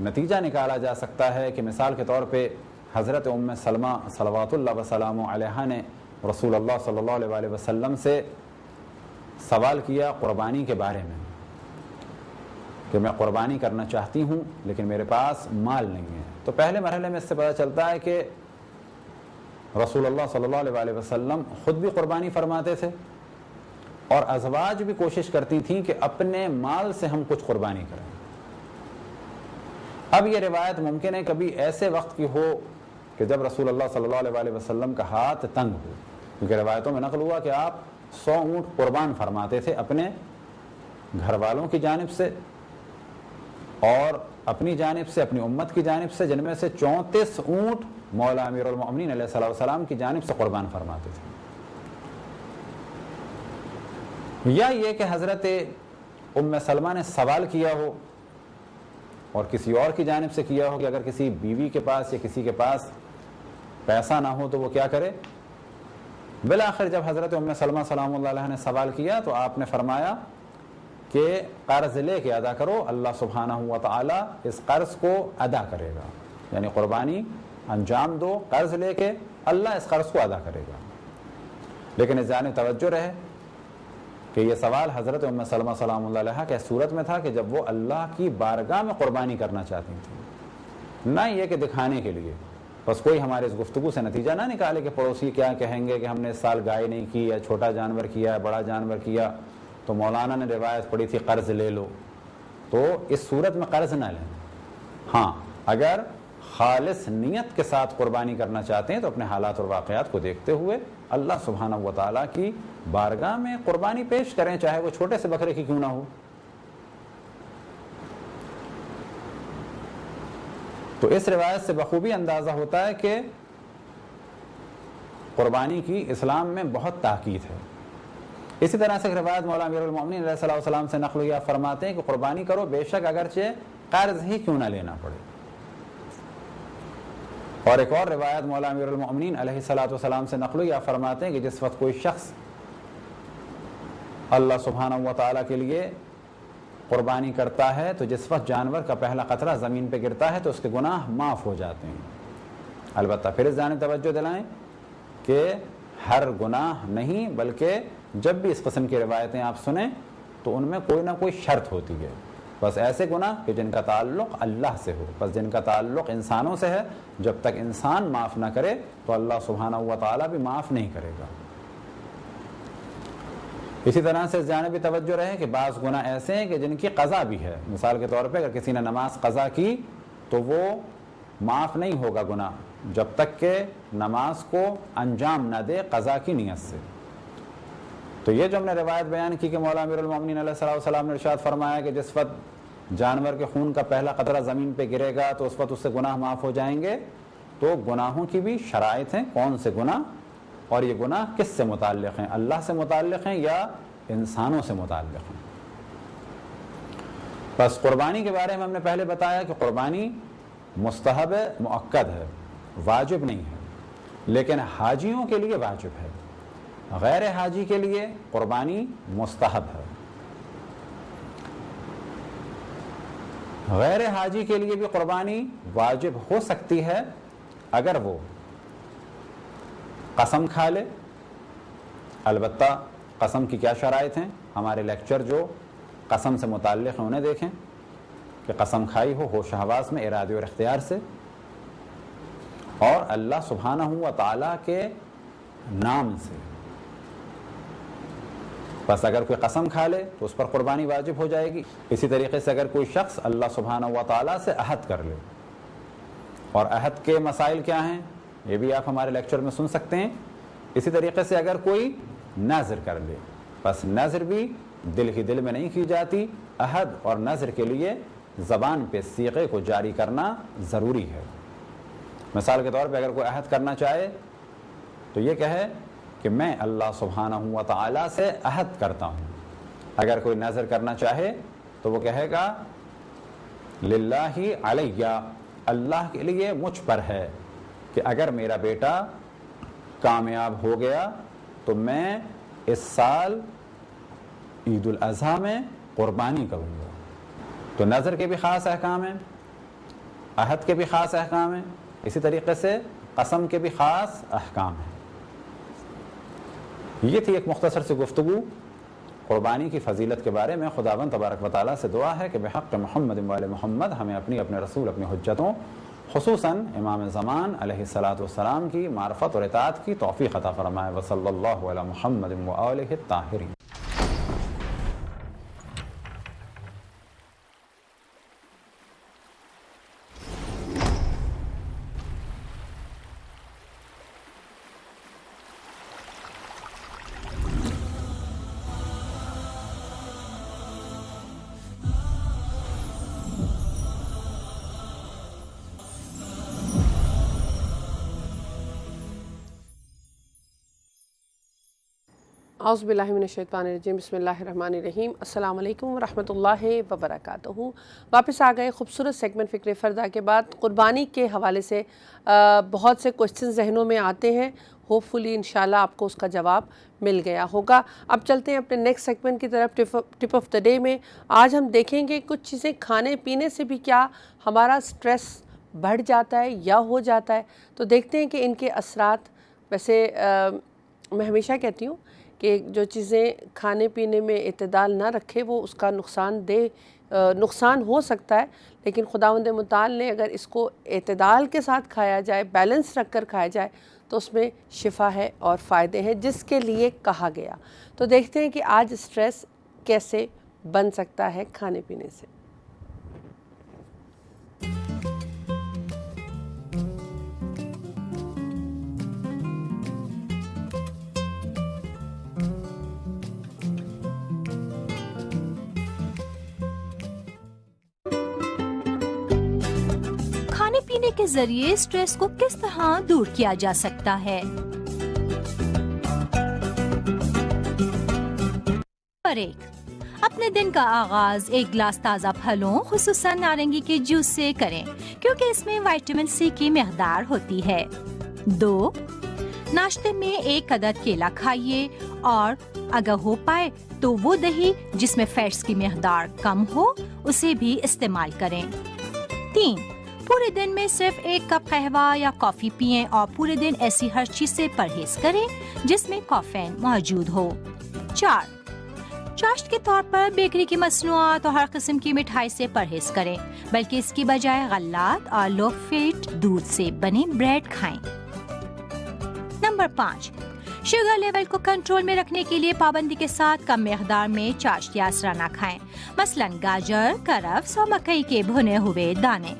نتیجہ نکالا جا سکتا ہے کہ مثال کے طور پہ حضرت ام سلمہ صلوات اللہ وسلام علیہا نے رسول اللہ صلی اللہ علیہ وآلہ وسلم سے سوال کیا قربانی کے بارے میں کہ میں قربانی کرنا چاہتی ہوں لیکن میرے پاس مال نہیں ہے. تو پہلے مرحلے میں اس سے پتہ چلتا ہے کہ رسول اللہ صلی اللہ علیہ وآلہ وسلم خود بھی قربانی فرماتے تھے اور ازواج بھی کوشش کرتی تھیں کہ اپنے مال سے ہم کچھ قربانی کریں. اب یہ روایت ممکن ہے کبھی ایسے وقت کی ہو کہ جب رسول اللہ صلی اللہ علیہ وآلہ وسلم کا ہاتھ تنگ ہو، کیونکہ روایتوں میں نقل ہوا کہ آپ 100 اونٹ قربان فرماتے تھے اپنے گھر والوں کی جانب سے اور اپنی جانب سے، اپنی امت کی جانب سے، جن میں سے 34 اونٹ مولا امیر المؤمنین علیہ الصلوۃ والسلام کی جانب سے قربان فرماتے تھے. یا یہ کہ حضرت ام سلمہ نے سوال کیا ہو اور کسی اور کی جانب سے کیا ہو کہ اگر کسی بیوی کے پاس یا کسی کے پاس پیسہ نہ ہو تو وہ کیا کرے. بالآخر جب حضرت ام سلمہ سلام اللہ علیہ نے سوال کیا تو آپ نے فرمایا کہ قرض لے کے ادا کرو، اللہ سبحانہ و تعالی اس قرض کو ادا کرے گا. یعنی قربانی انجام دو قرض لے کے، اللہ اس قرض کو ادا کرے گا. لیکن اس جانب توجہ رہے کہ یہ سوال حضرت ام سلمہ سلام اللہ علیہ کے صورت میں تھا کہ جب وہ اللہ کی بارگاہ میں قربانی کرنا چاہتی تھیں، نہ یہ کہ دکھانے کے لیے. بس کوئی ہمارے اس گفتگو سے نتیجہ نہ نکالے کہ پڑوسی کیا کہیں گے کہ ہم نے اس سال گائے نہیں کی یا چھوٹا جانور کیا بڑا جانور کیا تو مولانا نے روایت پڑھی تھی قرض لے لو. تو اس صورت میں قرض نہ لیں. ہاں اگر خالص نیت کے ساتھ قربانی کرنا چاہتے ہیں تو اپنے حالات اور واقعات کو دیکھتے ہوئے اللہ سبحانہ و تعالیٰ کی بارگاہ میں قربانی پیش کریں، چاہے وہ چھوٹے سے بکرے کی کیوں نہ ہو. تو اس روایت سے بخوبی اندازہ ہوتا ہے کہ قربانی کی اسلام میں بہت تاکید ہے. اسی طرح سے ایک روایت مولا امیر المؤمنین علیہ السلام سے نقل ہوئی، فرماتے ہیں کہ قربانی کرو بے شک اگرچہ قرض ہی کیوں نہ لینا پڑے. اور ایک اور روایت مولا امیر المؤمنین علیہ السلام سے نقل ہوئی، فرماتے ہیں کہ جس وقت کوئی شخص اللہ سبحانہ و تعالیٰ کے لیے قربانی کرتا ہے تو جس وقت جانور کا پہلا قطرہ زمین پہ گرتا ہے تو اس کے گناہ معاف ہو جاتے ہیں. البتہ پھر اس جانب توجہ دلائیں کہ ہر گناہ نہیں، بلکہ جب بھی اس قسم کی روایتیں آپ سنیں تو ان میں کوئی نہ کوئی شرط ہوتی ہے. بس ایسے گناہ کہ جن کا تعلق اللہ سے ہو، بس جن کا تعلق انسانوں سے ہے، جب تک انسان معاف نہ کرے تو اللہ سبحانہ و تعالیٰ بھی معاف نہیں کرے گا. اسی طرح سے اس جانب بھی توجہ رہے کہ بعض گناہ ایسے ہیں کہ جن کی قضا بھی ہے. مثال کے طور پہ اگر کسی نے نماز قضا کی تو وہ معاف نہیں ہوگا گناہ جب تک کہ نماز کو انجام نہ دے قضا کی نیت سے. تو یہ جو ہم نے روایت بیان کی کہ مولا امیر المؤمنین علیہ السلام نے ارشاد فرمایا کہ جس وقت جانور کے خون کا پہلا قطرہ زمین پہ گرے گا تو اس وقت اس سے گناہ معاف ہو جائیں گے، تو گناہوں کی بھی شرائط ہیں. کون سے گناہ اور یہ گناہ کس سے متعلق ہیں، اللہ سے متعلق ہیں یا انسانوں سے متعلق ہیں. بس قربانی کے بارے میں ہم نے پہلے بتایا کہ قربانی مستحب مؤکد ہے، واجب نہیں ہے، لیکن حاجیوں کے لیے واجب ہے. غیر حاجی کے لیے قربانی مستحب ہے. غیر حاجی کے لیے بھی قربانی واجب ہو سکتی ہے اگر وہ قسم کھا لے. البتہ قسم کی کیا شرائط ہیں، ہمارے لیکچر جو قسم سے متعلق ہیں انہیں دیکھیں کہ قسم کھائی ہو ہوش حواس میں، ارادے اور اختیار سے، اور اللہ سبحانہ و تعالیٰ کے نام سے. بس اگر کوئی قسم کھا لے تو اس پر قربانی واجب ہو جائے گی. اسی طریقے سے اگر کوئی شخص اللہ سبحانہ و تعالیٰ سے عہد کر لے، اور عہد کے مسائل کیا ہیں یہ بھی آپ ہمارے لیکچر میں سن سکتے ہیں. اسی طریقے سے اگر کوئی نذر کر لے، بس نذر بھی دل ہی دل میں نہیں کی جاتی، عہد اور نذر کے لیے زبان پہ صیغے کو جاری کرنا ضروری ہے. مثال کے طور پہ اگر کوئی عہد کرنا چاہے تو یہ کہے کہ میں اللہ سبحانہ و تعالیٰ سے عہد کرتا ہوں. اگر کوئی نذر کرنا چاہے تو وہ کہے گا للہ علیہ، اللہ کے لیے مجھ پر ہے کہ اگر میرا بیٹا کامیاب ہو گیا تو میں اس سال عید الاضحیٰ میں قربانی کروں گا. تو نذر کے بھی خاص احکام ہیں. عہد کے بھی خاص احکام ہیں، اسی طریقے سے قسم کے بھی خاص احکام ہیں۔ یہ تھی ایک مختصر سی گفتگو قربانی کی فضیلت کے بارے میں۔ خداوند تبارک و تعالیٰ سے دعا ہے کہ بحق محمد و آل محمد ہمیں اپنے رسول، اپنی حجتوں، خصوصاً امام زمان علیہ السلام کی معرفت اور اطاعت کی توفیق عطا فرمائے۔ وصلی اللہ علی محمد و آلہ الطاہرین۔ اعوذ باللہ من الشیطان الرجیم، بسم اللہ الرحمن الرحیم۔ السلام علیکم ورحمۃ اللہ وبرکاتہ۔ واپس آ گئے خوبصورت سیگمنٹ فکر فردا کے بعد۔ قربانی کے حوالے سے بہت سے کوشچن ذہنوں میں آتے ہیں، ہوپ فلی انشاءاللہ آپ کو اس کا جواب مل گیا ہوگا۔ اب چلتے ہیں اپنے نیکسٹ سیگمنٹ کی طرف، ٹپ آف دا ڈے میں۔ آج ہم دیکھیں گے کچھ چیزیں کھانے پینے سے بھی کیا ہمارا سٹریس بڑھ جاتا ہے یا ہو جاتا ہے، تو دیکھتے ہیں کہ ان کے اثرات۔ ویسے میں ہمیشہ کہتی ہوں کہ جو چیزیں کھانے پینے میں اعتدال نہ رکھے وہ اس کا نقصان ہو سکتا ہے، لیکن خداوند متعال نے اگر اس کو اعتدال کے ساتھ کھایا جائے، بیلنس رکھ کر کھایا جائے تو اس میں شفا ہے اور فائدے ہیں جس کے لیے کہا گیا۔ تو دیکھتے ہیں کہ آج سٹریس کیسے بن سکتا ہے کھانے پینے سے۔ کھانے پینے کے ذریعے سٹریس کو کس طرح دور کیا جا سکتا ہے؟ نمبر 1، اپنے دن کا آغاز ایک گلاس تازہ پھلوں خصوصاً نارنگی کے جوس سے کریں کیونکہ اس میں وٹامن سی کی مقدار ہوتی ہے۔ 2، ناشتے میں ایک عدد کیلا کھائیے اور اگر ہو پائے تو وہ دہی جس میں فیٹس کی مقدار کم ہو اسے بھی استعمال کریں۔ 3، پورے دن میں صرف ایک کپ قہوہ یا کافی پئیں اور پورے دن ایسی ہر چیز سے پرہیز کریں جس میں کافین موجود ہو۔ 4، چاشت کے طور پر بیکری کی مصنوعات اور ہر قسم کی مٹھائی سے پرہیز کریں بلکہ اس کی بجائے غلات اور لو فیٹ دودھ سے بنے بریڈ کھائیں۔ نمبر 5، شوگر لیول کو کنٹرول میں رکھنے کے لیے پابندی کے ساتھ کم مقدار میں چاشت یا اسرانہ کھائیں، مثلاً گاجر، کرفس اور مکئی کے بھنے ہوئے دانے۔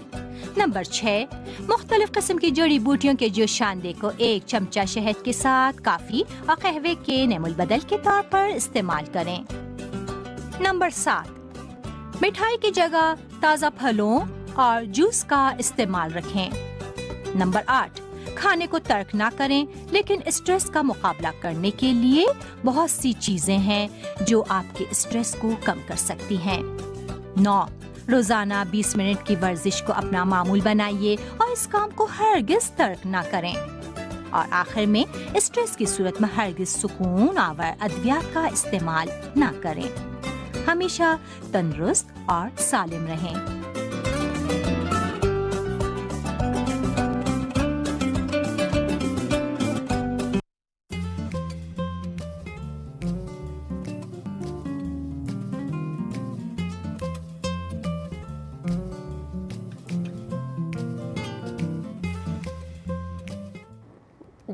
نمبر 6، مختلف قسم کی جڑی بوٹیوں کے جوشاندے کو ایک چمچہ شہد کے ساتھ کافی اور قہوے کے نعم البدل کے طور پر استعمال کریں۔ نمبر 7، مٹھائی کی جگہ تازہ پھلوں اور جوس کا استعمال رکھیں۔ نمبر 8، کھانے کو ترک نہ کریں لیکن اسٹریس کا مقابلہ کرنے کے لیے بہت سی چیزیں ہیں جو آپ کے اسٹریس کو کم کر سکتی ہیں۔ 9، روزانہ 20 منٹ کی ورزش کو اپنا معمول بنائیے اور اس کام کو ہرگز ترک نہ کریں۔ اور آخر میں اسٹریس کی صورت میں ہرگز سکون آور ادویات کا استعمال نہ کریں۔ ہمیشہ تندرست اور سالم رہیں۔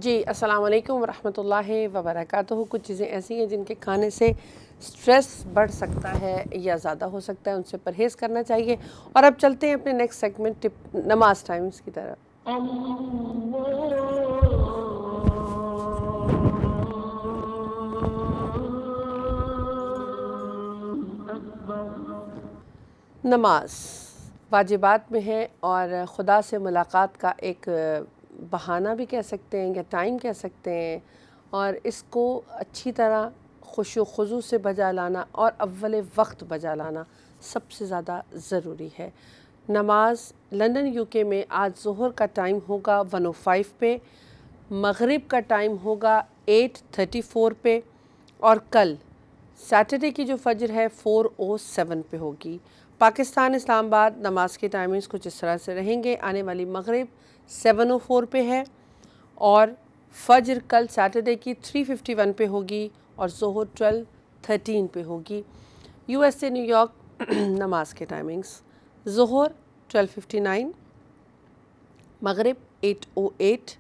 جی السلام علیکم ورحمۃ اللہ وبرکاتہ۔ کچھ چیزیں ایسی ہیں جن کے کھانے سے سٹریس بڑھ سکتا ہے یا زیادہ ہو سکتا ہے، ان سے پرہیز کرنا چاہیے۔ اور اب چلتے ہیں اپنے نیکسٹ سیگمنٹ نماز ٹائمز کی طرف۔ نماز واجبات میں ہے اور خدا سے ملاقات کا ایک بہانہ بھی کہہ سکتے ہیں یا ٹائم کہہ سکتے ہیں، اور اس کو اچھی طرح خشوع و خضوع سے بجا لانا اور اول وقت بجا لانا سب سے زیادہ ضروری ہے۔ نماز لندن UK میں آج ظہر کا ٹائم ہوگا 1:05 پہ، مغرب کا ٹائم ہوگا 8:34 پہ، اور کل سیٹرڈے کی جو فجر ہے 4:07 پہ ہوگی۔ پاکستان اسلام آباد نماز کے ٹائمنگز کچھ اس طرح سے رہیں گے. آنے والی مغرب 7:04 پہ ہے اور فجر کل سیٹرڈے کی 3:51 پہ ہوگی اور ظہر 12:13 پہ ہوگی. U S a new York نماز کے ٹائمنگز ظہر 12:59، مغرب 8:08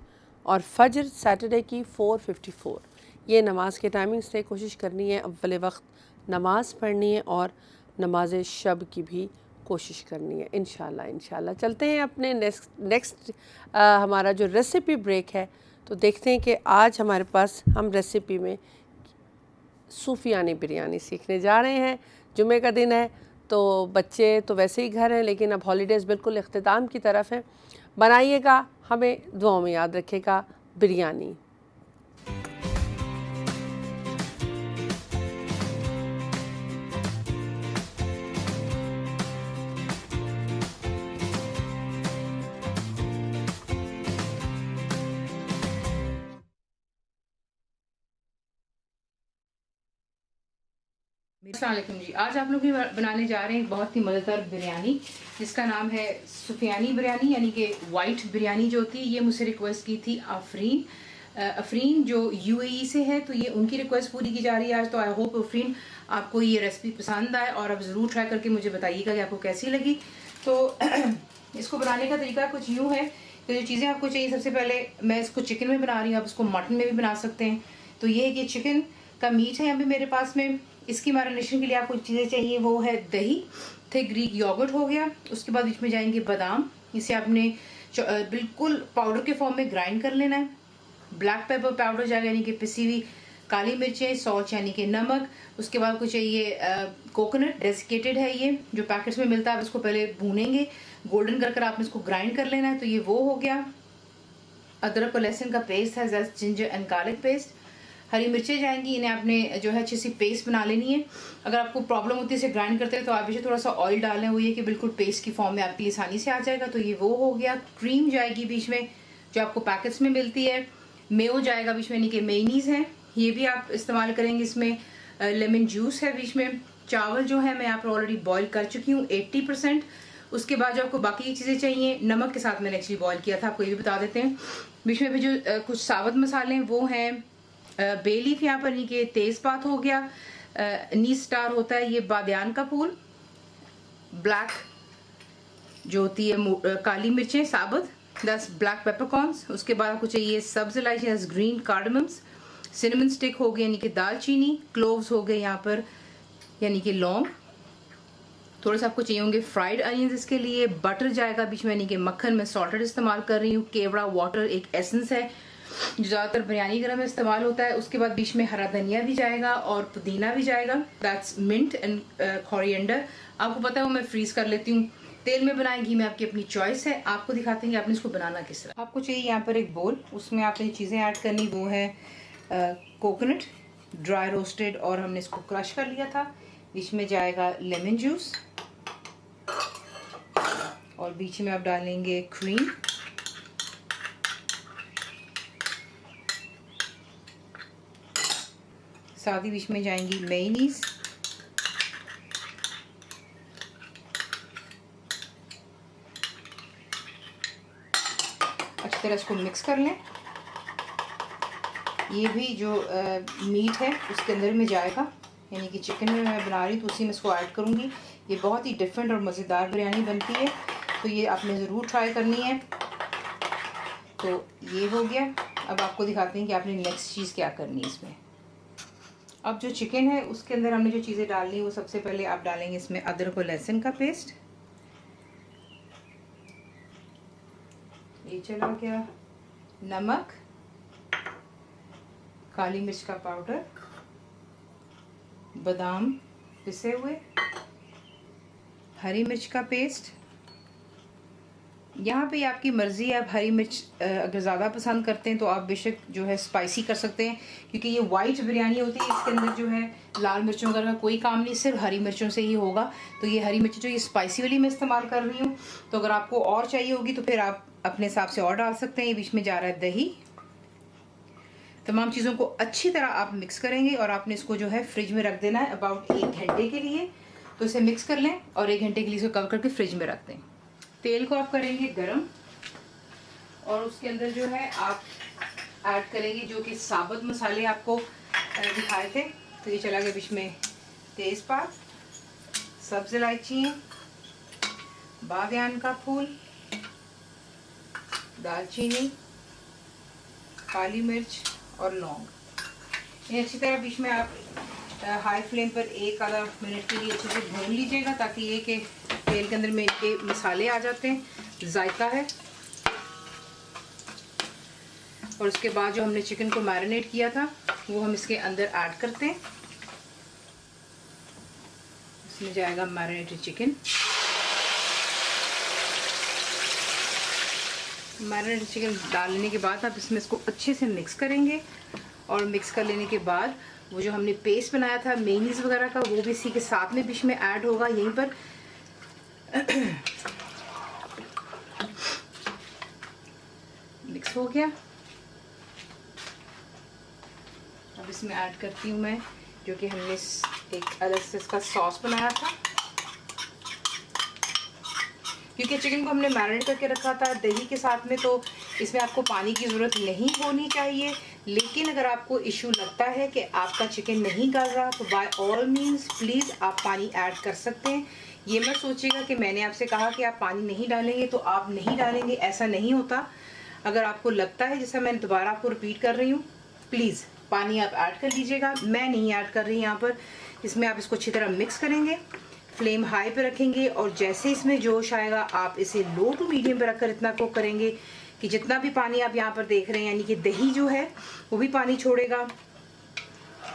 اور فجر سیٹرڈے کی 4:54. یہ نماز کے ٹائمنگز سے کوشش کرنی ہے اول وقت نماز پڑھنی ہے اور نماز شب کی بھی کوشش کرنی ہے انشاءاللہ. چلتے ہیں اپنے نیکسٹ ہمارا جو ریسیپی بریک ہے، تو دیکھتے ہیں کہ آج ہمارے پاس ہم ریسیپی میں صوفیانی بریانی سیکھنے جا رہے ہیں. جمعہ کا دن ہے تو بچے تو ویسے ہی گھر ہیں، لیکن اب ہالیڈیز بالکل اختتام کی طرف ہیں. بنائیے گا، ہمیں دعاؤں میں یاد رکھے گا بریانی. السلام علیکم جی. آج آپ لوگ بنانے جا رہے ہیں ایک بہت ہی مزیدار بریانی جس کا نام ہے صوفیانی بریانی، یعنی کہ وائٹ بریانی جو ہوتی ہے. یہ مجھ سے ریکویسٹ کی تھی افرین جو یو اے ای سے ہے، تو یہ ان کی ریکویسٹ پوری کی جا رہی ہے آج. تو آئی ہوپ افرین آپ کو یہ ریسپی پسند آئے اور آپ ضرور ٹرائی کر کے مجھے بتائیے گا کہ آپ کو کیسی لگی. تو اس کو بنانے کا طریقہ کچھ یوں ہے کہ جو چیزیں آپ کو چاہیے، سب سے پہلے میں اس کو چکن میں بنا رہی ہوں، آپ اس کو مٹن میں بھی بنا سکتے ہیں. تو یہ ہے کہ چکن کا میٹ ہے ابھی میرے پاس میں. اس کی میرینیشن کے لیے آپ کو چیزیں چاہیے، وہ ہے دہی، تھک گریک یوگرٹ ہو گیا. اس کے بعد اس میں جائیں گے بادام، اسے آپ نے بالکل پاؤڈر کے فارم میں گرائنڈ کر لینا ہے. بلیک پیپر پاؤڈر جائے گا، یعنی کہ پسی ہوئی کالی مرچیں، سالٹ یعنی کہ نمک. اس کے بعد کو چاہیے کوکونٹ ڈیسیکیٹڈ ہے یہ جو پیکٹس میں ملتا ہے. آپ اس کو پہلے بھونیں گے گولڈن کر آپ نے اس کو گرائنڈ کر لینا ہے. تو یہ وہ ہو گیا. ادرک اور لہسن کا پیسٹ ہے، جنجر اینڈ گارلک پیسٹ. ہری مرچیں جائیں گی، انہیں آپ نے جو ہے اچھی سی پیسٹ بنا لینی ہے. اگر آپ کو پرابلم ہوتی ہے اسے گرائنڈ کرتے ہیں تو آپ اسے تھوڑا سا آئل ڈالیں، وہ یہ کہ بالکل پیسٹ کی فارم میں آپ کے لیے آسانی سے آ جائے گا. تو یہ وہ ہو گیا. کریم جائے گی بیچ میں جو آپ کو پیکٹس میں ملتی ہے. میو جائے گا بیچ میں، یعنی کہ میونیز ہے، یہ بھی آپ استعمال کریں گے. اس میں لیمن جوس ہے بیچ میں. چاول جو ہے میں آپ آلریڈی بوائل کر چکی ہوں 80%. اس کے بعد جو آپ کو باقی چیزیں چاہیے، نمک کے ساتھ میں نے ایکچولی بوائل کیا تھا، آپ کو یہ بھی بتا دیتے ہیں. بیچ میں بھی جو کچھ ثابت مسالے ہیں وہ ہیں بے لیف یہاں پر، کہ تیز پات ہو گیا، نیز سٹار ہوتا ہے یہ بادیان کا پھول، بلیک جو ہوتی ہے کالی مرچیں ثابت، 10 بلیک پیپر کارنز. اس کے بعد آپ کو چاہیے سبز الائچی، گرین کارڈممس، سینمن سٹک ہو گئے یعنی کہ دال چینی، کلووز ہو گئے یہاں پر یعنی کہ لونگ. تھوڑے سے آپ کو چاہیے ہوں گے فرائیڈ انینز اس کے لیے. بٹر جائے گا بیچ میں، یعنی کہ مکھن میں سالٹڈ استعمال کر رہی ہوں. کیوڑا واٹر ایک ایسنس ہے جو زیادہ تر بریانی وغیرہ میں استعمال ہوتا ہے. اس کے بعد بیچ میں ہرا دھنیا بھی جائے گا اور پودینہ بھی جائے گا، دیٹس منٹ اینڈ کوریئنڈر. آپ کو پتہ ہے وہ میں فریز کر لیتی ہوں. تیل میں بنائیں گی میں آپ کی اپنی چوائس ہے. آپ کو دکھاتے ہیں کہ آپ نے اس کو بنانا کس طرح. آپ کو چاہیے یہاں پر ایک بول، اس میں آپ نے چیزیں ایڈ کرنی، وہ ہے کوکونٹ ڈرائی روسٹڈ اور ہم نے اس کو کرش کر لیا تھا. بیچ میں جائے گا لیمن جوس اور بیچ میں آپ ڈالیں گے کریم. ساتھ ہی بیچ میں جائیں گی میونیز. اچھی طرح اس کو مکس کر لیں. یہ بھی جو میٹ ہے اس کے اندر میں جائے گا، یعنی کہ چکن میں بنا رہی ہوں تو اسی میں اس کو ایڈ کروں گی. یہ بہت ہی ڈفرینٹ اور مزیدار بریانی بنتی ہے، تو یہ آپ نے ضرور ٹرائی کرنی ہے. تو یہ ہو گیا. اب آپ کو دکھاتے ہیں کہ آپ نے نیکسٹ چیز کیا کرنی ہے اس میں. اب جو چکن ہے اس کے اندر ہم نے جو چیزیں ڈالنی، وہ سب سے پہلے آپ ڈالیں گے اس میں ادرک اور لہسن کا پیسٹ. یہ چلا گیا. نمک، کالی مرچ کا پاؤڈر، بادام پسے ہوئے، ہری مرچ کا پیسٹ. یہاں پہ آپ کی مرضی ہے، آپ ہری مرچ اگر زیادہ پسند کرتے ہیں تو آپ بے شک جو ہے اسپائسی کر سکتے ہیں، کیونکہ یہ وائٹ بریانی ہوتی ہے، اس کے اندر جو ہے لال مرچوں کا کوئی کام نہیں، صرف ہری مرچوں سے ہی ہوگا. تو یہ ہری مرچ جو یہ اسپائسی والی میں استعمال کر رہی ہوں. تو اگر آپ کو اور چاہیے ہوگی تو پھر آپ اپنے حساب سے اور ڈال سکتے ہیں. یہ بیچ میں جا رہا ہے دہی. تمام چیزوں کو اچھی طرح آپ مکس کریں گے اور آپ نے اس کو جو ہے فریج میں رکھ دینا ہے اباؤٹ 1 گھنٹے کے لیے. تو اسے مکس کر لیں اور 1 گھنٹے کے لیے اسے کور کر کے فریج میں رکھ دیں. تیل کو آپ کریں گے گرم اور اس کے اندر جو ہے آپ ایڈ کریں گے جو کہ ثابت مسالے آپ کو دکھائے تھے. تو یہ چلا گیا بیچ میں تیز پات, سبز الائچی, باغیان کا پھول, دال چینی, کالی مرچ اور لونگ. یہ اچھی طرح بیچ میں آپ ہائی فلیم پر 1-آدھا منٹ کے لیے اچھے سے بھون لیجیے گا تاکہ یہ کہ تیل کے اندر میں ان کے مسالے آ جاتے ہیں, ذائقہ ہے. اور اس کے بعد جو ہم نے چکن کو میرینیٹ کیا تھا وہ ہم اس کے اندر ایڈ کرتے ہیں. اس میں جائے گا میرینیٹڈ چکن. میرینیٹڈ چکن ڈالنے کے بعد آپ اس میں اس کو اچھے سے مکس کریں گے اور مکس کر لینے کے بعد وہ جو ہم نے پیسٹ بنایا تھا میونیز وغیرہ کا وہ بھی اسی کے ساتھ میں بیچ میں ایڈ ہوگا یہیں پر. مکس ہو گیا. اب اس میں ایڈ کرتی ہوں میں جو کہ ہم نے ایک الگ سے اس کا سوس بنایا تھا. کیونکہ چکن کو ہم نے میرینیٹ کر کے رکھا تھا دہی کے ساتھ میں, تو اس میں آپ کو پانی کی ضرورت نہیں ہونی چاہیے. لیکن اگر آپ کو ایشو لگتا ہے کہ آپ کا چکن نہیں گل رہا تو بائی آل مینس پلیز آپ پانی ایڈ کر سکتے ہیں. یہ مت سوچیے گا کہ میں نے آپ سے کہا کہ آپ پانی نہیں ڈالیں گے تو آپ نہیں ڈالیں گے, ایسا نہیں ہوتا. اگر آپ کو لگتا ہے, جیسا میں دوبارہ آپ کو رپیٹ کر رہی ہوں, پلیز پانی آپ ایڈ کر لیجیے گا. میں نہیں ایڈ کر رہی یہاں پر. اس میں آپ اس کو اچھی طرح مکس کریں گے, فلیم ہائی پہ رکھیں گے اور جیسے اس میں جوش آئے گا آپ اسے لو ٹو میڈیم پہ رکھ کر اتنا کوک کریں گے کہ جتنا بھی پانی آپ یہاں پر دیکھ رہے ہیں یعنی کہ دہی جو ہے وہ بھی پانی چھوڑے گا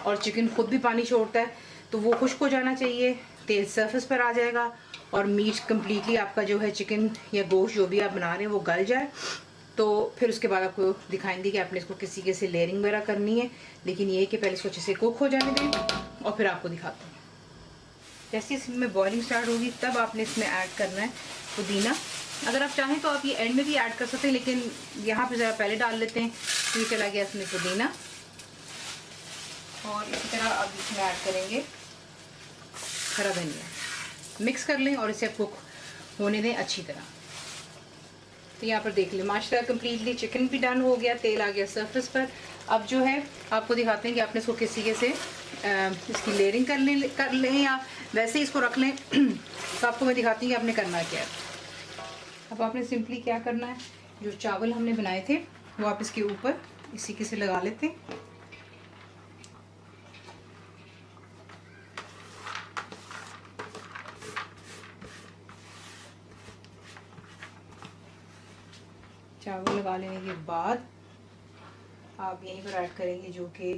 اور چکن خود بھی پانی چھوڑتا ہے, تو وہ خشک ہو جانا چاہیے. تیل سرفیس پر آ جائے گا اور میٹ کمپلیٹلی آپ کا جو ہے چکن یا گوشت جو بھی آپ بنا رہے ہیں وہ گل جائے. تو پھر اس کے بعد آپ کو دکھائیں گے کہ آپ نے اس کو کسی کے سے لیئرنگ وغیرہ کرنی ہے. لیکن یہ کہ پہلے اس کو اچھے سے کوک ہو جانے دیں اور پھر آپ کو دکھاتے ہیں. جیسے اس میں بوائلنگ سٹارٹ ہوگی تب آپ نے اس میں ایڈ کرنا ہے پودینہ. اگر آپ چاہیں تو آپ یہ اینڈ میں بھی ایڈ کر سکتے ہیں, لیکن یہاں پہ ذرا پہلے ڈال لیتے ہیں. تو یہ چلا گیا اس میں پودینہ اور اسی طرح آپ اس میں ایڈ کریں گے ہرا دھنیا. مکس کر لیں اور اسے کوک ہونے دیں اچھی طرح. تو یہاں پر دیکھ لیں ماشاء اللہ کمپلیٹلی چکن بھی ڈن ہو گیا, تیل آ گیا سرفیس پر. اب جو ہے آپ کو دکھاتے ہیں کہ آپ نے اس کو کسی کے سے اس کی لیئرنگ کر لیں یا ویسے ہی اس کو رکھ لیں. تو آپ کو میں دکھاتی ہوں کہ آپ نے کرنا کیا ہے. اب آپ نے سمپلی کیا کرنا ہے, جو چاول ہم نے بنائے تھے وہ آپ اس کے اوپر اسی کے سے لگا لیتے ہیں. چاول لگا لینے کے بعد آپ یہیں پر ایڈ کریں گے جو کہ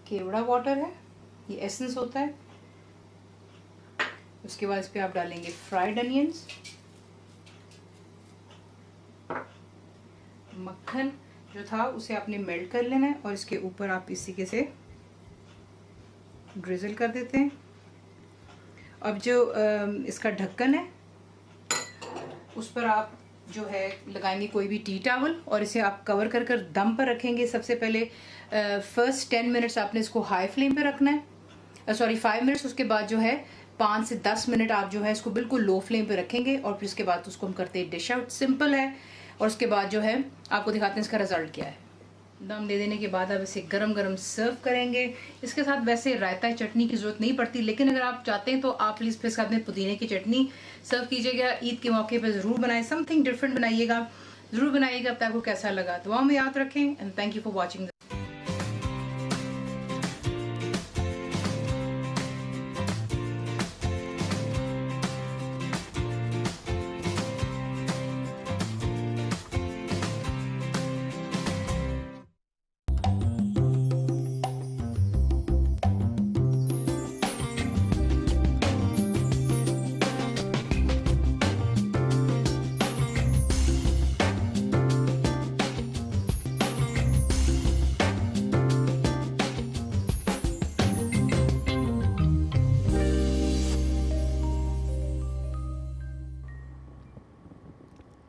کیوڑا واٹر ہے, یہ ایسنس ہوتا ہے. اس کے بعد اس پہ آپ ڈالیں گے فرائیڈ انینز, مکھن جو تھا اسے آپ نے میلٹ کر لینا ہے اور اس کے اوپر آپ اسی کے سے ڈریزل کر دیتے ہیں. اب جو اس کا ڈھکن ہے اس پر آپ جو ہے لگائیں گے کوئی بھی ٹی ٹاول اور اسے آپ کور کر کر دم پر رکھیں گے. سب سے پہلے فرسٹ 10 منٹس آپ نے اس کو ہائی فلیم پہ رکھنا ہے, 5 منٹس. اس کے بعد جو ہے 5 سے 10 منٹ آپ جو ہے اس کو بالکل لو فلیم پہ رکھیں گے اور پھر اس کے بعد اس کو ہم کرتے ہیں ڈش آؤٹ. سمپل ہے. اور اس کے بعد جو ہے آپ کو دکھاتے ہیں اس کا رزلٹ کیا ہے. دم دے دینے کے بعد آپ اسے گرم گرم سرو کریں گے. اس کے ساتھ ویسے رائتا چٹنی کی ضرورت نہیں پڑتی, لیکن اگر آپ چاہتے ہیں تو آپ پلیز پھر ساتھ میں پودینے کی چٹنی سرو کیجیے گا. عید کے موقع پہ ضرور بنائیں, سم تھنگ ڈفرینٹ بنائیے گا, ضرور بنائیے گا. اب آپ کو کیسا لگا دعا میں یاد رکھیں. And thank you for watching.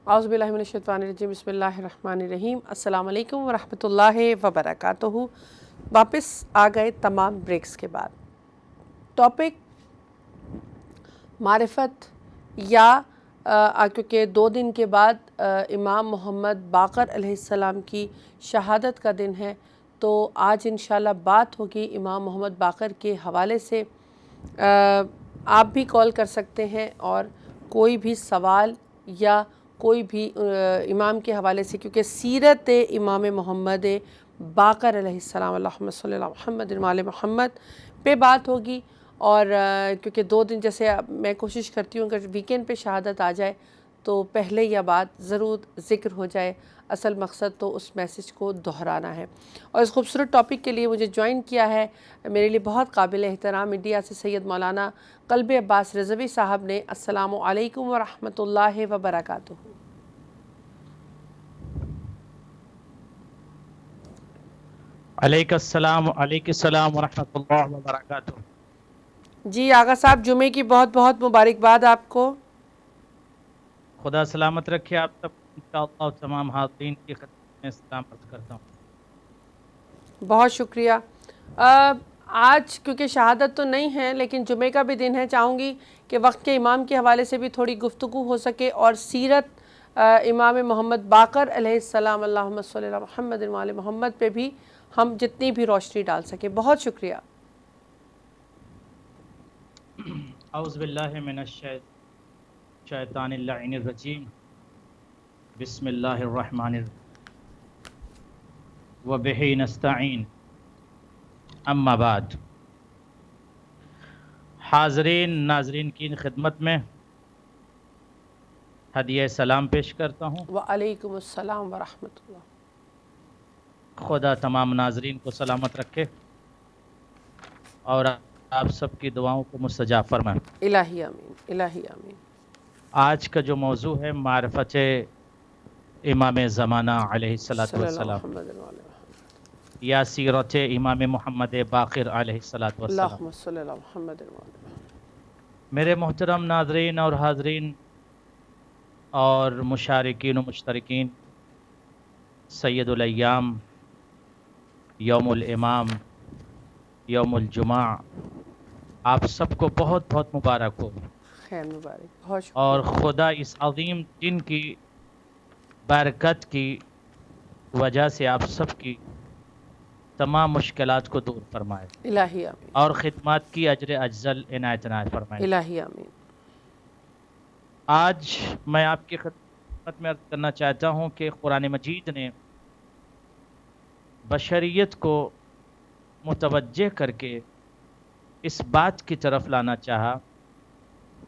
اعوذ باللہ من الشیطان الرجیم, بسم اللہ الرحمن الرحیم. السلام علیکم ورحمۃ اللہ وبرکاتہ. واپس آ گئے تمام بریکس کے بعد. ٹاپک معرفت یا کیونکہ 2 دن کے بعد امام محمد باقر علیہ السلام کی شہادت کا دن ہے، تو آج انشاءاللہ بات ہوگی امام محمد باقر کے حوالے سے۔ آپ بھی کال کر سکتے ہیں اور کوئی بھی سوال یا کوئی بھی امام کے حوالے سے، کیونکہ سیرت امام محمد باقر علیہ السلام اللہم صلی اللہ محمد وعلی محمد پہ بات ہوگی۔ اور کیونکہ 2 دن جیسے میں کوشش کرتی ہوں کہ ویکینڈ پہ شہادت آ جائے تو پہلے یہ بات ضرور ذکر ہو جائے، اصل مقصد تو اس میسج کو دہرانا ہے۔ اور اس خوبصورت ٹاپک کے لیے مجھے جوائن کیا ہے میرے لیے بہت قابل احترام انڈیا سے سید مولانا قلب عباس رضوی صاحب نے۔ السلام علیکم ورحمۃ اللہ وبرکاتہ۔ علیکم السلام ورحمۃ اللہ وبرکاتہ۔ جی آغا صاحب، جمعے کی بہت بہت مبارکباد آپ کو۔ خدا سلامت رکھے آپ سب انشاءاللہ، اور تمام حاضرین کی خدمت میں سلام عرض کرتا ہوں۔ بہت شکریہ۔ آج کیونکہ شہادت تو نہیں ہے لیکن جمعے کا بھی دن ہے، چاہوں گی کہ وقت کے امام کے حوالے سے بھی تھوڑی گفتگو ہو سکے اور سیرت امام محمد باقر علیہ السلام اللہم صلی اللہ محمد وعلی محمد پہ بھی ہم جتنی بھی روشنی ڈال سکے۔ بہت شکریہ۔ اعوذ باللہ من الشیطان اللعین الرجیم، بسم اللہ الرحمن الرحیم، وبہ نستعین، اما بعد۔ حاضرین ناظرین کی خدمت میں ہدیہ سلام پیش کرتا ہوں۔ وعلیکم السلام ورحمۃ اللہ۔ خدا تمام ناظرین کو سلامت رکھے اور آپ سب کی دعاؤں کو مستجاب فرمائے۔ الہی آمین، الہی آمین۔ آج کا جو موضوع ہے معرفت امام زمانہ علیہ صلی اللہ السلام محمد وعلی محمد یا سیرت امام محمد باقر علیہ السلام۔ اللہم صلی اللہ محمد وعلی محمد۔ میرے محترم ناظرین اور حاضرین اور مشارکین و مشترکین، سید الایام، یوم الامام، یوم الجمعہ، آپ سب کو بہت بہت مبارک ہو، خیر مبارک، بہت شکریہ۔ اور خدا اس عظیم دن کی برکت کی وجہ سے آپ سب کی تمام مشکلات کو دور فرمائے الہی آمین، اور خدمات کی اجر اجزل عنایت فرمائے۔ الہی آمین۔ آج میں آپ کی خدمت میں عرض کرنا چاہتا ہوں کہ قرآن مجید نے بشریت کو متوجہ کر کے اس بات کی طرف لانا چاہا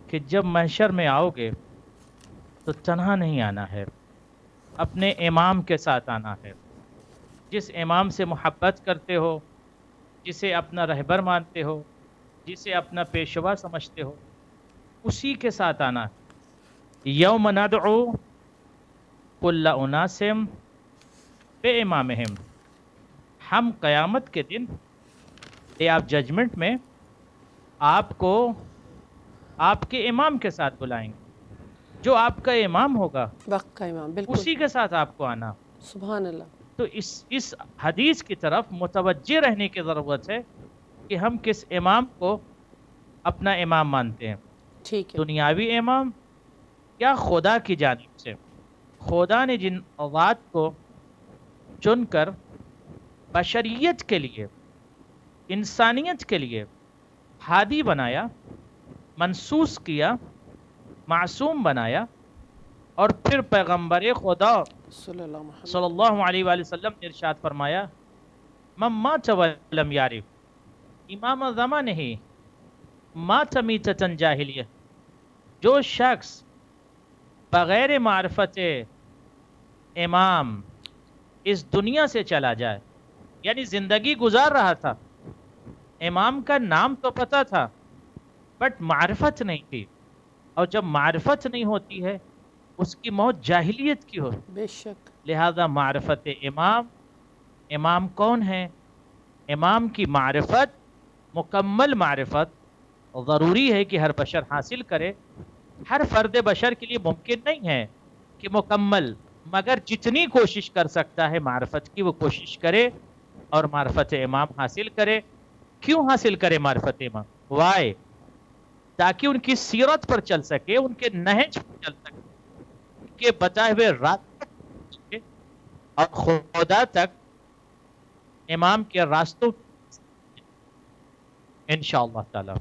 کہ جب محشر میں آؤ گے تو تنہا نہیں آنا ہے، اپنے امام کے ساتھ آنا ہے۔ جس امام سے محبت کرتے ہو، جسے اپنا رہبر مانتے ہو، جسے اپنا پیشوا سمجھتے ہو، اسی کے ساتھ آنا ہے۔ یوم ندعو کل اناس بامامہم، ہم قیامت کے دن ڈے آف ججمنٹ میں آپ کو آپ کے امام کے ساتھ بلائیں گے، جو آپ کا امام ہوگا وقت کا امام، بالکل اسی کے ساتھ آپ کو آنا۔ سبحان اللہ۔ تو اس حدیث کی طرف متوجہ رہنے کی ضرورت ہے کہ ہم کس امام کو اپنا امام مانتے ہیں، ٹھیک ہے، دنیاوی امام یا خدا کی جانب سے۔ خدا نے جن ذات کو چن کر بشریت کے لیے، انسانیت کے لیے ہادی بنایا، منسوس کیا، معصوم بنایا، اور پھر پیغمبر خدا صلی اللہ محمد صلی اللہ علیہ وآلہ وسلم نے ارشاد فرمایا، من مات ولم یعرف امام زمانہ مات میتۃ جاہلیہ، جو شخص بغیر معرفت امام اس دنیا سے چلا جائے، یعنی زندگی گزار رہا تھا، امام کا نام تو پتہ تھا بٹ معرفت نہیں تھی، اور جب معرفت نہیں ہوتی ہے اس کی موت جاہلیت کی ہو۔ بے شک، لہذا معرفت امام، امام کون ہے، امام کی معرفت، مکمل معرفت ضروری ہے کہ ہر بشر حاصل کرے۔ ہر فرد بشر کے لیے ممکن نہیں ہے کہ مکمل، مگر جتنی کوشش کر سکتا ہے معرفت کی وہ کوشش کرے اور معرفت امام حاصل کرے۔ کیوں حاصل کرے معرفت امام؟ وائی؟ تاکہ ان کی سیرت پر چل سکے, ان کے نہج پر چل سکے, ان کے بتائے ہوئے راستے پر چل سکے, اور خدا تک امام کے راستوں انشاءاللہ تعالی.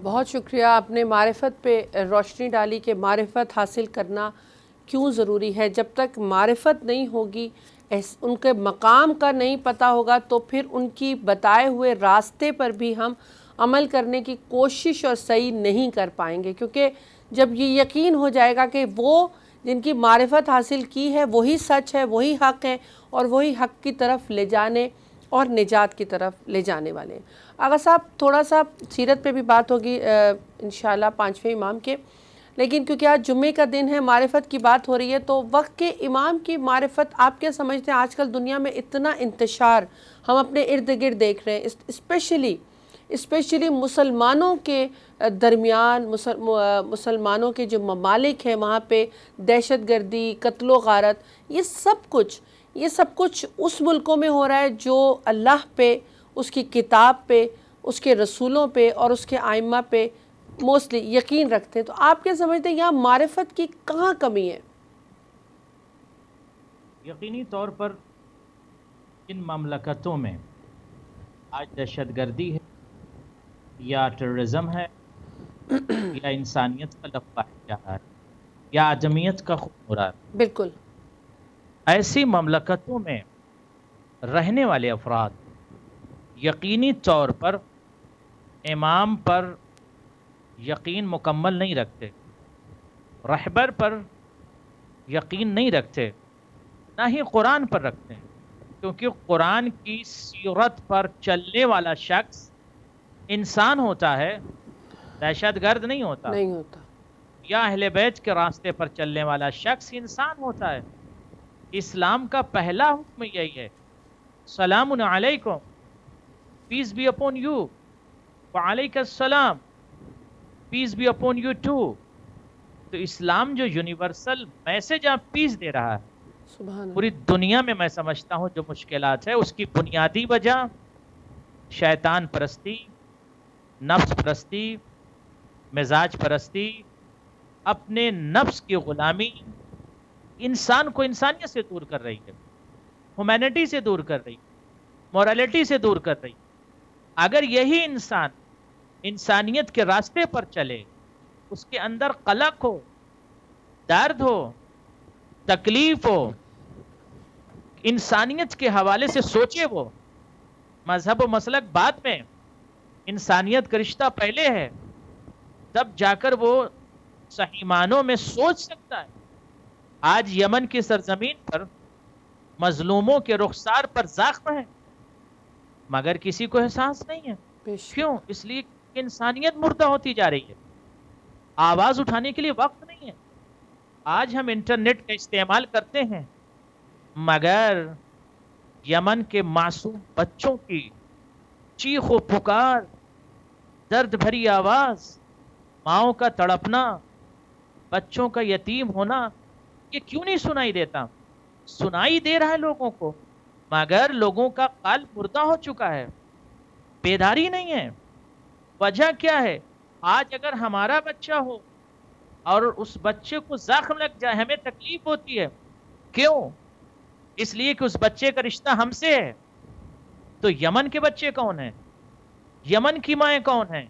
بہت شکریہ, آپ نے معرفت پہ روشنی ڈالی کہ معرفت حاصل کرنا کیوں ضروری ہے. جب تک معرفت نہیں ہوگی, ان کے مقام کا نہیں پتہ ہوگا, تو پھر ان کی بتائے ہوئے راستے پر بھی ہم عمل کرنے کی کوشش اور صحیح نہیں کر پائیں گے. کیونکہ جب یہ یقین ہو جائے گا کہ وہ جن کی معرفت حاصل کی ہے وہی سچ ہے, وہی حق ہے, اور وہی حق کی طرف لے جانے اور نجات کی طرف لے جانے والے ہیں. آغا صاحب, تھوڑا سا سیرت پہ بھی بات ہوگی انشاءاللہ 5ویں امام کے, لیکن کیونکہ آج جمعے کا دن ہے, معرفت کی بات ہو رہی ہے, تو وقت کے امام کی معرفت آپ کیا سمجھتے ہیں؟ آج کل دنیا میں اتنا انتشار ہم اپنے ارد گرد دیکھ رہے ہیں, اسپیشلی مسلمانوں کے درمیان, مسلمانوں کے جو ممالک ہیں وہاں پہ دہشت گردی, قتل و غارت, یہ سب کچھ اس ملکوں میں ہو رہا ہے جو اللہ پہ, اس کی کتاب پہ, اس کے رسولوں پہ اور اس کے ائمہ پہ موسٹلی یقین رکھتے ہیں. تو آپ کیا سمجھتے ہیں یہاں معرفت کی کہاں کمی ہے؟ یقینی طور پر ان مملکتوں میں آج دہشت گردی ہے یا ٹیررزم ہے یا انسانیت کا لفظ جا رہا ہے یا آدمیت کا خون ہو رہا ہے. بالکل. ایسی مملکتوں میں رہنے والے افراد یقینی طور پر امام پر یقین مکمل نہیں رکھتے, رہبر پر یقین نہیں رکھتے, نہ ہی قرآن پر رکھتے ہیں. کیونکہ قرآن کی سیرت پر چلنے والا شخص انسان ہوتا ہے, دہشت گرد نہیں ہوتا. یا اہل بیت کے راستے پر چلنے والا شخص انسان ہوتا ہے. اسلام کا پہلا حکم یہی ہے, سلام علیکم, پیس بی اپون یو, وعلیک السلام, peace be upon you too. تو اسلام جو یونیورسل میسج آپ پیس دے رہا ہے پوری دنیا میں, میں سمجھتا ہوں جو مشکلات ہے اس کی بنیادی وجہ شیطان پرستی, نفس پرستی, مزاج پرستی, اپنے نفس کی غلامی انسان کو انسانیت سے دور کر رہی ہے, ہیومینٹی سے دور کر رہی ہے, مورالٹی سے دور کر رہی ہے. اگر یہی انسان انسانیت کے راستے پر چلے, اس کے اندر قلق ہو, درد ہو, تکلیف ہو, انسانیت کے حوالے سے سوچے, وہ مذہب و مسلک بعد میں, انسانیت کا رشتہ پہلے ہے, تب جا کر وہ صحیح معنوں میں سوچ سکتا ہے. آج یمن کی سرزمین پر مظلوموں کے رخسار پر زخم ہے, مگر کسی کو احساس نہیں ہے. کیوں؟ اس لیے کہ انسانیت مردہ ہوتی جا رہی ہے, آواز اٹھانے کے لیے وقت نہیں ہے. آج ہم انٹرنیٹ کا استعمال کرتے ہیں, مگر یمن کے معصوم بچوں کی چیخ و پکار, درد بھری آواز, ماؤں کا تڑپنا, بچوں کا یتیم ہونا, یہ کیوں نہیں سنائی دیتا؟ سنائی دے رہا ہے لوگوں کو, مگر لوگوں کا قلب مردہ ہو چکا ہے, بیداری نہیں ہے. وجہ کیا ہے؟ آج اگر ہمارا بچہ ہو اور اس بچے کو زخم لگ جائے, ہمیں تکلیف ہوتی ہے. کیوں؟ اس لیے کہ اس بچے کا رشتہ ہم سے ہے. تو یمن کے بچے کون ہیں؟ یمن کی مائیں کون ہیں؟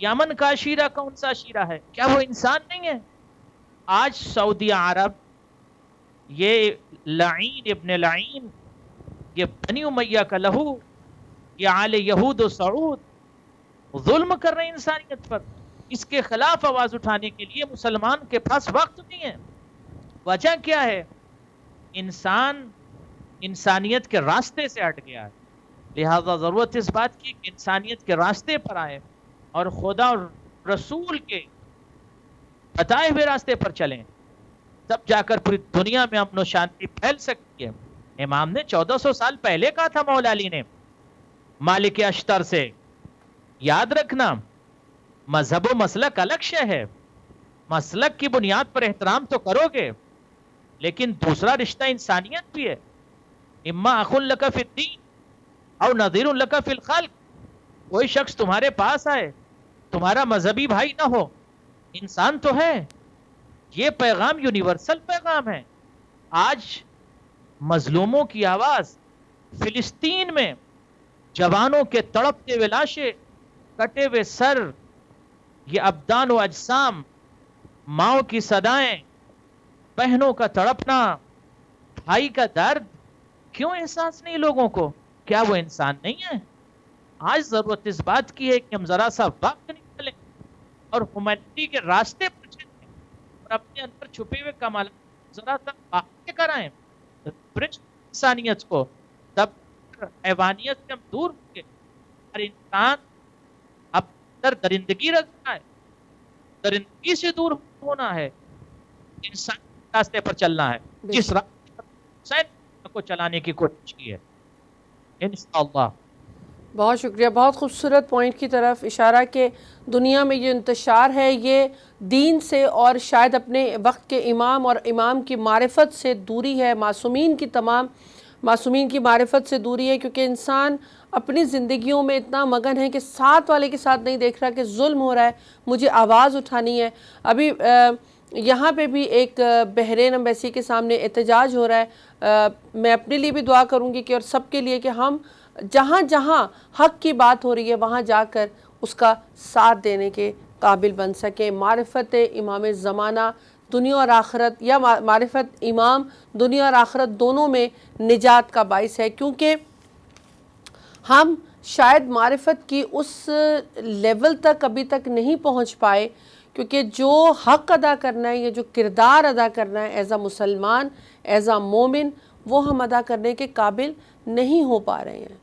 یمن کا عشیرہ کون سا عشیرہ ہے؟ کیا وہ انسان نہیں ہے؟ آج سعودی عرب, یہ لعین ابن لعین, یہ بنی امیہ کا لہو, یہ آل یہود و سعود ظلم کر رہے ہیں انسانیت پر. اس کے خلاف آواز اٹھانے کے لیے مسلمان کے پاس وقت نہیں ہے. وجہ کیا ہے؟ انسان انسانیت کے راستے سے ہٹ گیا ہے. لہذا ضرورت اس بات کی کہ انسانیت کے راستے پر آئے اور خدا اور رسول کے بتائے ہوئے راستے پر چلیں, تب جا کر پوری دنیا میں امن و شانتی پھیل سکتی ہے. امام نے 1400 سال پہلے کہا تھا مولا علی نے مالک اشتر سے, یاد رکھنا مذہب و مسلک الگ شے ہے, مسلک کی بنیاد پر احترام تو کرو گے, لیکن دوسرا رشتہ انسانیت بھی ہے. اما اخ لک فی الدین او نذیر لک فی الخلق. کوئی شخص تمہارے پاس آئے تمہارا مذہبی بھائی نہ ہو، انسان تو ہے. یہ پیغام یونیورسل پیغام ہے. آج مظلوموں کی آواز، فلسطین میں جوانوں کے تڑپتے ہوئے لاشیں، کٹے ہوئے سر، یہ ابدان و اجسام، ماؤں کی صدائیں، بہنوں کا تڑپنا، بھائی کا درد، کیوں احساس نہیں لوگوں کو؟ کیا وہ انسان نہیں ہے؟ آج ضرورت اس بات کی ہے کہ ہم ذرا سا وقت نکالیں اور ہیومینٹی کے راستے پر چلیں اور اپنے اندر چھپے ہوئے کمالات ذرا سا باہر کرائیں. انسانیت کو تب حیوانیت سے ہم دور ہوں گے. ہر انسان اندر درندگی رکھنا ہے، درندگی سے دور ہونا ہے، انسان راستے پر چلنا ہے جس راستے پر حسین کو چلانے کی کوشش کی ہے انشاءاللہ. بہت شکریہ. بہت خوبصورت پوائنٹ کی طرف اشارہ کہ دنیا میں یہ انتشار ہے یہ دین سے اور شاید اپنے وقت کے امام اور امام کی معرفت سے دوری ہے، معصومین کی معرفت سے دوری ہے، کیونکہ انسان اپنی زندگیوں میں اتنا مگن ہے کہ ساتھ والے کے ساتھ نہیں دیکھ رہا کہ ظلم ہو رہا ہے، مجھے آواز اٹھانی ہے. ابھی یہاں پہ بھی ایک بحرین ایمبیسی کے سامنے احتجاج ہو رہا ہے. میں اپنے لیے بھی دعا کروں گی کہ اور سب کے لیے کہ ہم جہاں جہاں حق کی بات ہو رہی ہے وہاں جا کر اس کا ساتھ دینے کے قابل بن سکیں. معرفت امام زمانہ دنیا اور آخرت، یا معرفت امام دنیا اور آخرت دونوں میں نجات کا باعث ہے، کیونکہ ہم شاید معرفت کی اس لیول تک ابھی تک نہیں پہنچ پائے، کیونکہ جو حق ادا کرنا ہے یا جو کردار ادا کرنا ہے ایز اے مسلمان، ایز اے مومن، وہ ہم ادا کرنے کے قابل نہیں ہو پا رہے ہیں.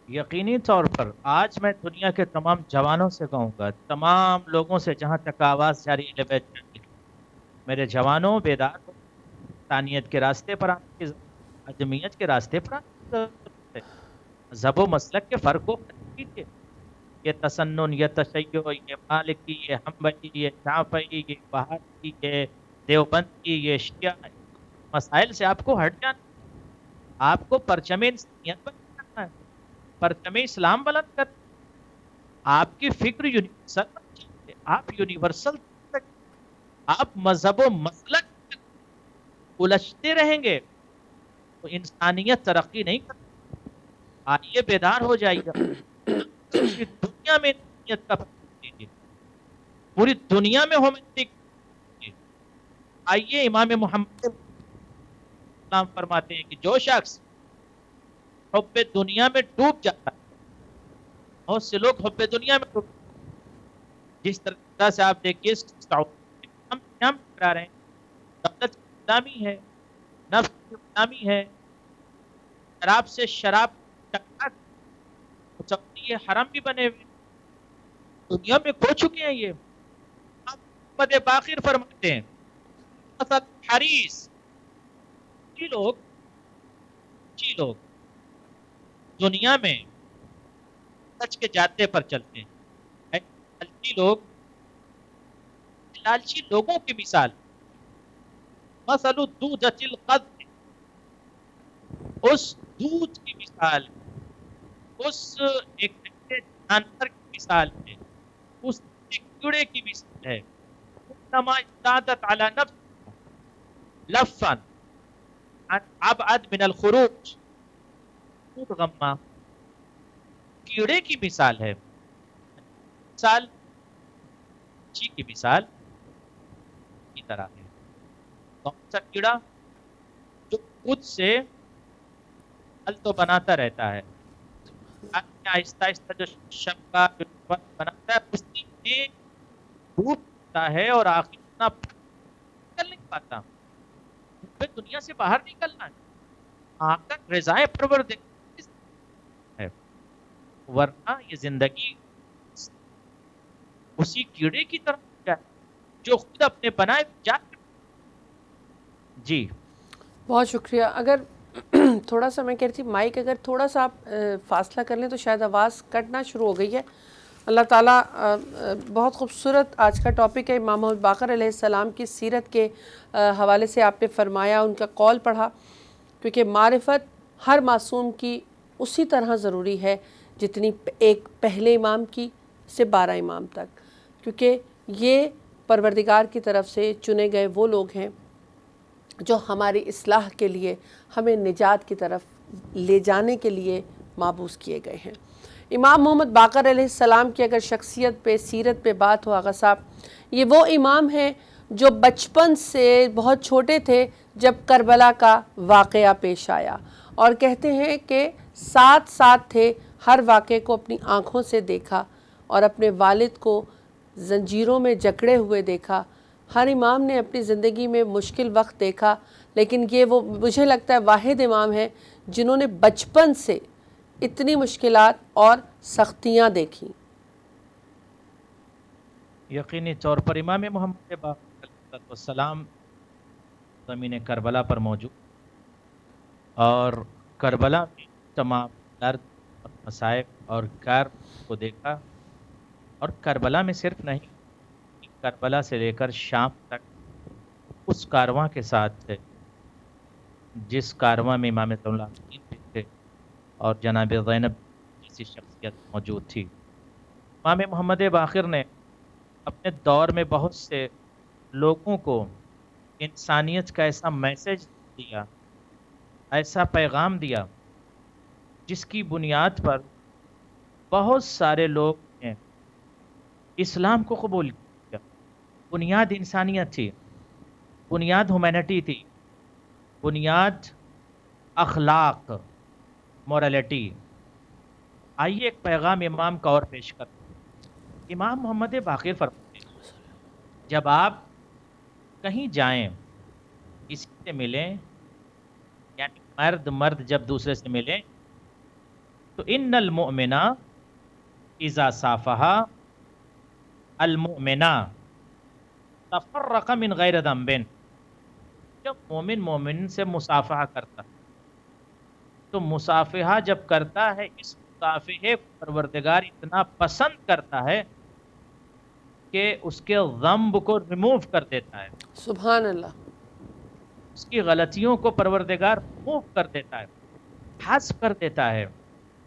یقینی طور پر آج میں دنیا کے تمام جوانوں سے کہوں گا، تمام لوگوں سے جہاں تک آواز جاری ہے، میرے جوانوں بیدار ہو، انسانیت کے راستے پر آنے کی ضرورت ہے، آدمیت کے راستے پر آنے کی ضرورت ہے. مذہب و مسلک کے فرق کو ختم کیجیے. یہ تسنن، یہ تشیع، یہ مالکی، یہ حنبلی، یہ شافعی، یہ وہابی، یہ دیوبندی، یہ شیعہ، مسائل سے آپ کو ہٹ جانا. آپ کو پرچم انسانیت بلند کرنا ہے، پرچم اسلام بلند کرنا ہے. آپ کی فکر یونیورسل بن چاہیے، آپ یونیورسل، آپ مذہب و مسلک الجھتے رہیں گے تو انسانیت ترقی نہیں کرتی. آئیے بیدار ہو جائیے، پوری دنیا میں انسانیت کا فرق دیجیے، پوری دنیا میں ہیومینٹی. آئیے امام محمد اسلام فرماتے ہیں کہ جو شخص حب دنیا میں ڈوب جاتا ہے، بہت سے لوگ حب دنیا میں ڈوب جاتے ہیں. جس طرح سے آپ دیکھیے ہم کرا رہے ہیں، دولت کی غلامی ہے، نفس کی غلامی ہے، شراب سے شراب یہ حرام بھی بنے ہوئے دنیا میں کھو چکے ہیں. یہ محمد باقر فرماتے ہیں مثل حریص، جی لوگ دنیا میں سچ کے جاتے پر چلتے ہیں، لالچی لوگوں کی مثال مثل دودۃ القدح، اس دودھ کی مثال، اس ایک جانور کی مثال ہے، اس ایک کیڑے کی مثال ہے. انما ازدادت علی نفس لفا ابعد من الخروج، غمہ کیڑے کی مثال ہے. مثال چی کی مثال کی طرح ہے. کون سا کیڑا؟ جو خود سے پھل تو بناتا رہتا ہے، آہستہ آہستہ جو شب کا بناتا ہے اسی میں ڈوبتا ہے اور آخر اتنا نکل نہیں پاتا. پھر دنیا سے باہر نکلنا ہے، آخر رضائے پروردگار ہے، ورنہ یہ زندگی اسی کیڑے کی طرح جو خود اپنے بنائے جاتے. جی بہت شکریہ. اگر تھوڑا سا میں کہہ رہی تھی مائک اگر تھوڑا سا آپ فاصلہ کر لیں تو شاید آواز کٹنا شروع ہو گئی ہے. اللہ تعالیٰ بہت خوبصورت آج کا ٹاپک ہے. امام محمد باقر علیہ السلام کی سیرت کے حوالے سے آپ نے فرمایا، ان کا قول پڑھا، کیونکہ معرفت ہر معصوم کی اسی طرح ضروری ہے جتنی ایک پہلے امام کی سے 12 امام تک، کیونکہ یہ پروردگار کی طرف سے چنے گئے وہ لوگ ہیں جو ہماری اصلاح کے لیے، ہمیں نجات کی طرف لے جانے کے لیے مابعوث کیے گئے ہیں۔ امام محمد باقر علیہ السلام کی اگر شخصیت پہ، سیرت پہ بات ہو آغا صاحب، یہ وہ امام ہیں جو بچپن سے بہت چھوٹے تھے جب کربلا کا واقعہ پیش آیا، اور کہتے ہیں کہ ساتھ ساتھ تھے، ہر واقعے کو اپنی آنکھوں سے دیکھا اور اپنے والد کو زنجیروں میں جکڑے ہوئے دیکھا۔ ہر امام نے اپنی زندگی میں مشکل وقت دیکھا، لیکن یہ وہ مجھے لگتا ہے واحد امام ہیں جنہوں نے بچپن سے اتنی مشکلات اور سختیاں دیکھیں۔ یقینی طور پر امام محمد باقر علیہ السلام زمین کربلا پر موجود، اور کربلا میں تمام درد اور مصائب اور کرب کو دیکھا، اور کربلا میں صرف نہیں، کربلا سے لے کر شام تک اس کارواں کے ساتھ تھے جس کارواں میں امام صلی اللہ علیہ وسلم بھی تھے اور جناب زینب جیسی شخصیت موجود تھی۔ امام محمد باقر نے اپنے دور میں بہت سے لوگوں کو انسانیت کا ایسا میسج دیا، ایسا پیغام دیا، جس کی بنیاد پر بہت سارے لوگ نے اسلام کو قبول کیا۔ بنیاد انسانیت تھی، بنیاد ہیومینٹی تھی، بنیاد اخلاق، مورالٹی۔ آئیے ایک پیغام امام کا اور پیش کرتے ہیں۔ امام محمد باقر فرماتے ہیں، جب آپ کہیں جائیں، کسی سے ملیں، یعنی مرد جب دوسرے سے ملیں، تو ان المؤمن اذا صافح المؤمن تفرق من غیر ذنب، جب مومن سے مصافحہ کرتا ہے تو مصافحہ جب کرتا ہے، اس مصافحے کو پروردگار اتنا پسند کرتا ہے کہ اس کے ذنب کو ریموو کر دیتا ہے، سبحان اللہ۔ اس کی غلطیوں کو پروردگار ریموو کر دیتا ہے، حذف کر دیتا ہے،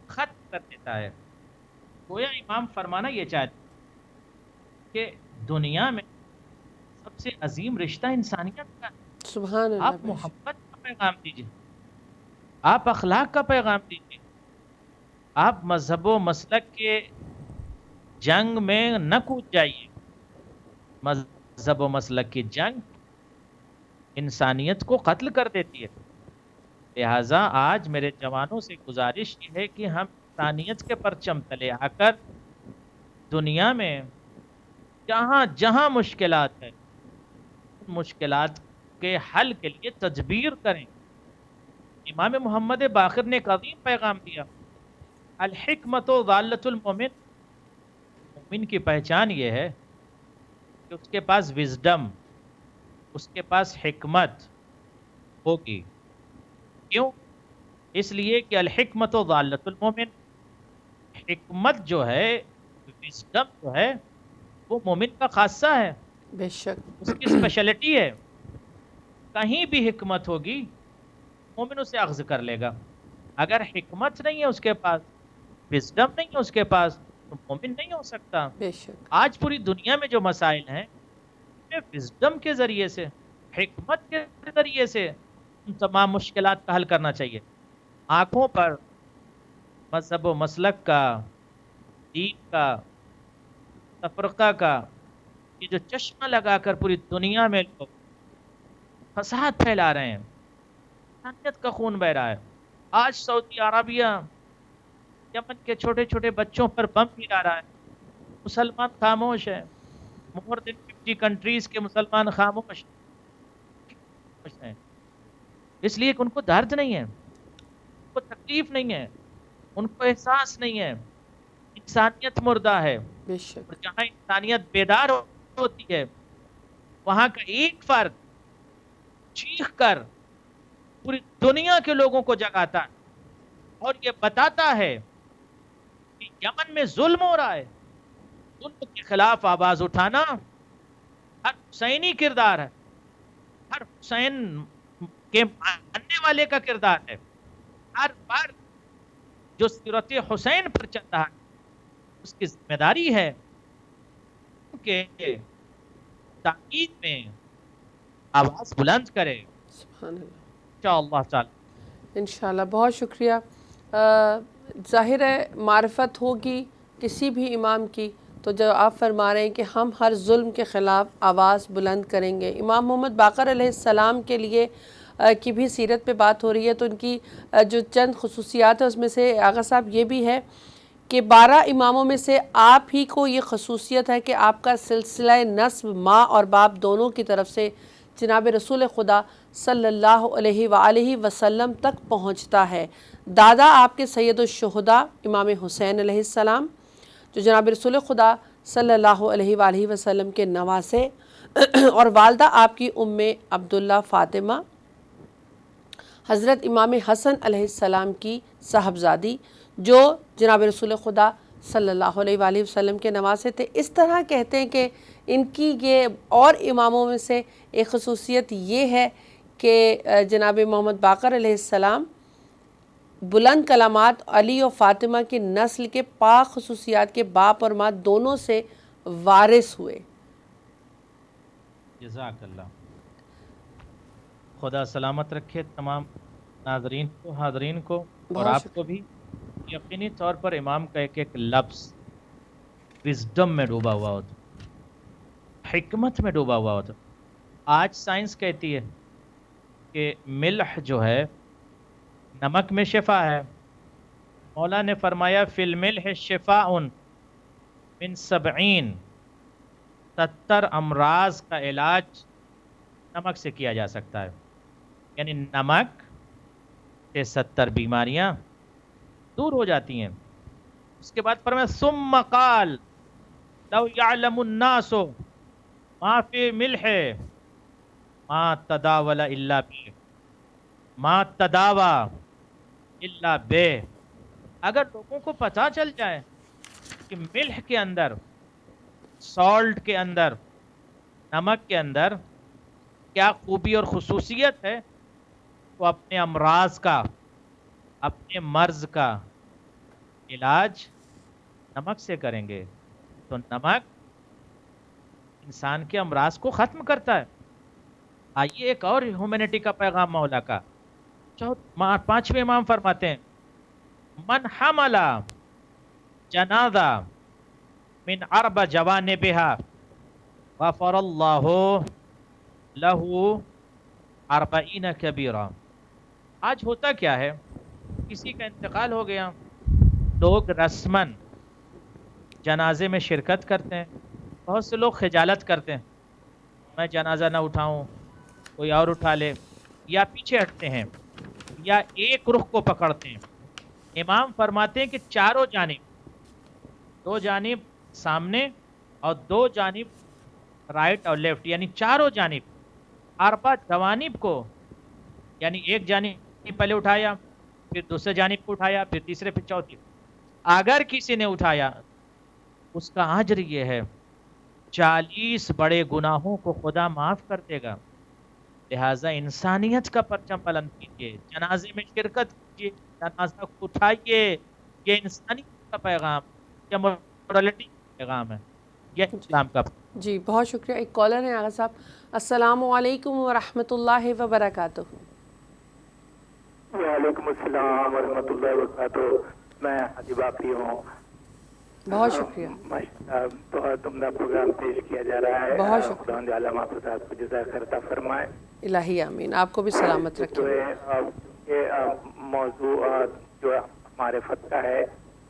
ختم کر دیتا ہے۔ گویا امام فرمانا یہ چاہتے کہ دنیا میں سب سے عظیم رشتہ انسانیت کا ہے۔ سبحان اللہ۔ آپ محبت کا پیغام دیجیے، آپ اخلاق کا پیغام دیجیے، آپ مذہب و مسلک کے جنگ میں نہ کود جائیے۔ مذہب و مسلک کی جنگ انسانیت کو قتل کر دیتی ہے۔ لہٰذا آج میرے جوانوں سے گزارش یہ ہے کہ ہم انسانیت کے پرچم تلے آ کر دنیا میں جہاں جہاں مشکلات ہیں، ان مشکلات کے حل کے لیے تدبیر کریں۔ امام محمد باقر نے ایک عظیم پیغام دیا، الحکمت ضالۃ المومن۔ مومن کی پہچان یہ ہے کہ اس کے پاس وزڈم، اس کے پاس حکمت ہوگی۔ کیوں؟ اس لیے کہ الحکمت ضالۃ المومن، حکمت جو ہے، وزڈم جو ہے، وہ مومن کا خاصہ ہے، بے شک۔ اس کی اسپیشلٹی ہے۔ کہیں بھی حکمت ہوگی، مومن اسے اخذ کر لے گا۔ اگر حکمت نہیں ہے اس کے پاس، وزڈم نہیں ہے اس کے پاس، تو مومن نہیں ہو سکتا۔ بے شک۔ آج پوری دنیا میں جو مسائل ہیں، وزڈم کے ذریعے سے، حکمت کے ذریعے سے ان تمام مشکلات کا حل کرنا چاہیے۔ آنکھوں پر مذہب و مسلک کا، دین کا، تفرقہ کا یہ جو چشمہ لگا کر پوری دنیا میں لوگ فساد پھیلا رہے ہیں، انسانیت کا خون بہ رہا ہے۔ آج سعودی عربیہ یمن کے چھوٹے چھوٹے بچوں پر بم گرا رہا ہے، مسلمان خاموش ہے۔ مور دین 50 کنٹریز کے مسلمان خاموش ہیں، اس لیے کہ ان کو درد نہیں ہے، ان کو تکلیف نہیں ہے، ان کو احساس نہیں ہے۔ انسانیت مردہ ہے، بے شک۔ اور جہاں انسانیت بیدار ہوتی ہے، وہاں کا ایک فرد چیخ کر پوری دنیا کے لوگوں کو جگاتا ہے اور یہ بتاتا ہے کہ یمن میں ظلم ہو رہا ہے۔ ظلم کے خلاف آواز اٹھانا ہر حسینی کردار ہے، ہر حسین کے ماننے والے کا کردار ہے۔ ہر فرد جو سیرت حسین پر چل رہا ہے، اس کی ذمہ داری ہے کہ تاکید میں آواز بلند کرے سبحان اللہ. انشاءاللہ تعالی. انشاءاللہ بہت شکریہ. ظاہر ہے معرفت ہوگی کسی بھی امام کی تو جو آپ فرما رہے ہیں کہ ہم ہر ظلم کے خلاف آواز بلند کریں گے. امام محمد باقر علیہ السلام کے لیے کی بھی سیرت پہ بات ہو رہی ہے تو ان کی جو چند خصوصیات ہیں اس میں سے آغا صاحب یہ بھی ہے کہ 12 اماموں میں سے آپ ہی کو یہ خصوصیت ہے کہ آپ کا سلسلہ نسب ماں اور باپ دونوں کی طرف سے جناب رسول خدا صلی اللہ علیہ وآلہ وسلم تک پہنچتا ہے. دادا آپ کے سید الشہداء امام حسین علیہ السلام جو جناب رسول خدا صلی اللہ علیہ وآلہ وسلم کے نواسے اور والدہ آپ کی ام عبداللہ فاطمہ حضرت امام حسن علیہ السلام کی صاحبزادی جو جناب رسول خدا صلی اللہ علیہ وآلہ وسلم کے نواسے تھے. اس طرح کہتے ہیں کہ ان کی یہ اور اماموں میں سے ایک خصوصیت یہ ہے کہ جناب محمد باقر علیہ السلام بلند کلامات علی و فاطمہ کی نسل کے پاک خصوصیات کے باپ اور ماں دونوں سے وارث ہوئے. جزاک اللہ. خدا سلامت رکھے تمام ناظرین کو حاضرین کو اور بہت آپ کو بھی. یقینی طور پر امام کا ایک ایک لفظ وزڈم میں ڈوبا ہوا ہوتا, حکمت میں ڈوبا ہوا ہوتا. آج سائنس کہتی ہے کہ ملح جو ہے نمک میں شفا ہے. مولا نے فرمایا فی الملح شفاء من 70 امراض کا علاج نمک سے کیا جا سکتا ہے. یعنی نمک سے 70 بیماریاں دور ہو جاتی ہیں. اس کے بعد فرمایا ثم قال لو يعلم الناس ما فی ملح ما تداول الا به ما تداوا الا به. اگر لوگوں کو پتہ چل جائے کہ ملح کے اندر, سالٹ کے اندر, نمک کے اندر کیا خوبی اور خصوصیت ہے تو اپنے امراض کا, اپنے مرض کا علاج نمک سے کریں گے. تو نمک انسان کے امراض کو ختم کرتا ہے. آئیے ایک اور ہیومینٹی کا پیغام مولا کا. 5ویں امام فرماتے ہیں من حمل جنازہ من 4 جوانبها غفر اللہ لہو 40 کبیرہ. آج ہوتا کیا ہے, کسی کا انتقال ہو گیا, لوگ رسماً جنازے میں شرکت کرتے ہیں. بہت سے لوگ خجالت کرتے ہیں, میں جنازہ نہ اٹھاؤں, کوئی اور اٹھا لے, یا پیچھے ہٹتے ہیں یا ایک رخ کو پکڑتے ہیں. امام فرماتے ہیں کہ چاروں جانب, 2 جانب سامنے اور 2 جانب رائٹ اور لیفٹ, یعنی چاروں جانب 4 جوانب کو, یعنی ایک جانب پہلے اٹھایا, پھر دوسرے جانب کو اٹھایا, پھر تیسرے, پھر چوتھی. اگر کسی نے اٹھایا اس کا اجر یہ ہے 40 بڑے گناہوں کو خدا معاف کر دے گا. لہٰذا انسانیت کا پرچم بلند کیجیے, جنازے میں شرکت کیجیے, جنازہ کو اٹھائیے. یہ انسانیت کا پیغام, یہ مورالٹی کا پیغام ہے, یہ اسلام کا. جی بہت شکریہ. ایک کالر ہیں آغا صاحب. السلام علیکم ورحمۃ اللہ وبرکاتہ. وعلیکم السلام ورحمۃ اللہ وبرکاتہ. میں حاجی باقی ہوں. بہت شکریہ. بہت عمدہ پروگرام پیش کیا جا رہا ہے. بہت شکریہ. خدا عالم آپ صاحب کو جزائے خیر عطا فرمائے. الہی آمین. آپ کو بھی سلامت رکھے. یہ موضوع جو معرفت کا ہے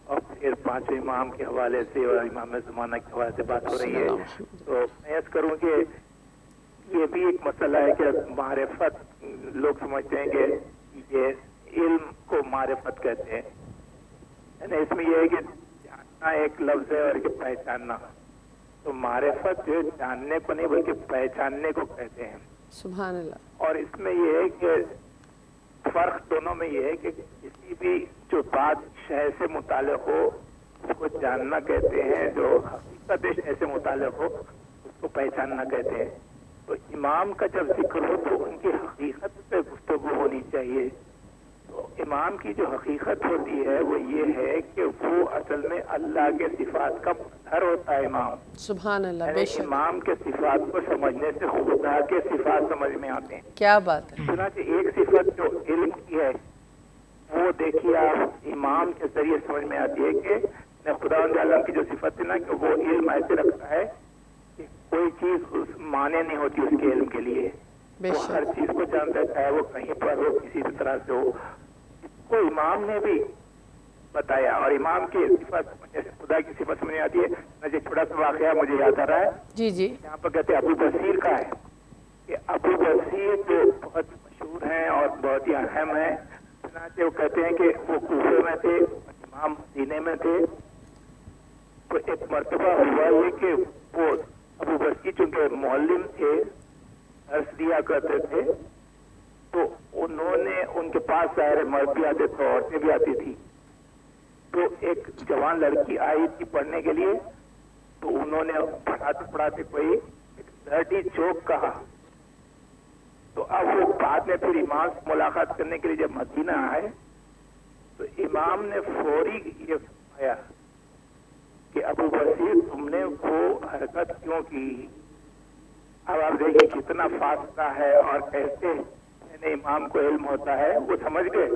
اور پھر 5ویں امام کے حوالے سے اور امام زمانہ کے حوالے سے بات ہو رہی ہے, تو میں عرض کروں کہ یہ بھی ایک مسئلہ ہے کہ معرفت لوگ سمجھتے ہیں کہ یہ علم کو معرفت کہتے ہیں. یعنی اس میں یہ ہے کہ جاننا ایک لفظ ہے اور کہ پہچاننا. تو معرفت جو جاننے کو نہیں بلکہ پہچاننے کو کہتے ہیں. سبحان اللہ. اور اس میں یہ ہے کہ فرق دونوں میں یہ ہے کہ کسی بھی جو بات شے سے متعلق ہو اس کو جاننا کہتے ہیں, جو حقیقت شے سے متعلق ہو اس کو پہچاننا کہتے ہیں. تو امام کا جب ذکر ہو تو ان کی حقیقت پہ گفتگو ہونی چاہیے. تو امام کی جو حقیقت ہوتی ہے وہ یہ ہے کہ وہ اصل میں اللہ کے صفات کا مظہر ہوتا ہے امام. سبحان اللہ، یعنی بے شک، امام کے صفات کو سمجھنے سے خدا کے صفات سمجھ میں آتے ہیں. کیا بات ہے. چنانچہ ایک صفت جو علم کی ہے وہ دیکھیے آپ امام کے ذریعے سمجھ میں آتی ہے کہ خدا عالم کی جو صفت ہے نا کہ وہ علم ایسے رکھتا ہے کہ کوئی چیز اس معنی نہیں ہوتی اس کے علم کے لیے. بے وہ ہر شک، چیز کو جانتا ہے، چاہے وہ کہیں پر ہو، کسی بھی طرح سے ہو. کو امام نے بھی بتایا اور امام کی صفت جیسے خدا کی صفت سمجھ آتی ہے. مجھے چھوٹا سا واقعہ مجھے یاد آ رہا ہے. جی جی، یہاں پر کہتے ہیں ابو بصیر کا ہے کہ ابو بصیر جو بہت مشہور ہیں اور بہت ہی اہم ہیں. چنانچہ وہ کہتے ہیں کہ وہ کوفے میں تھے، امام مدینے میں تھے. تو ایک مرتبہ ہوا یہ کہ وہ ابو بصیر چونکہ معلم تھے، درس دیا کرتے تھے، تو انہوں نے ان کے پاس ظاہر مرد بھی آتے تھے، عورتیں بھی آتی تھی. تو ایک جوان لڑکی آئی تھی پڑھنے کے لیے، تو انہوں نے پڑھاتے پڑھاتے کوئی ڈرٹی جوک کہا. تو اب وہ بعد میں پھر امام سے ملاقات کرنے کے لیے جب مدینہ آئے تو امام نے فوری یہ فرمایا کہ ابو بصیر تم نے وہ حرکت کیوں کی. اب آپ دیکھیں کتنا فاصلہ ہے اور کیسے یعنی امام کو علم ہوتا ہے. وہ سمجھ گئے،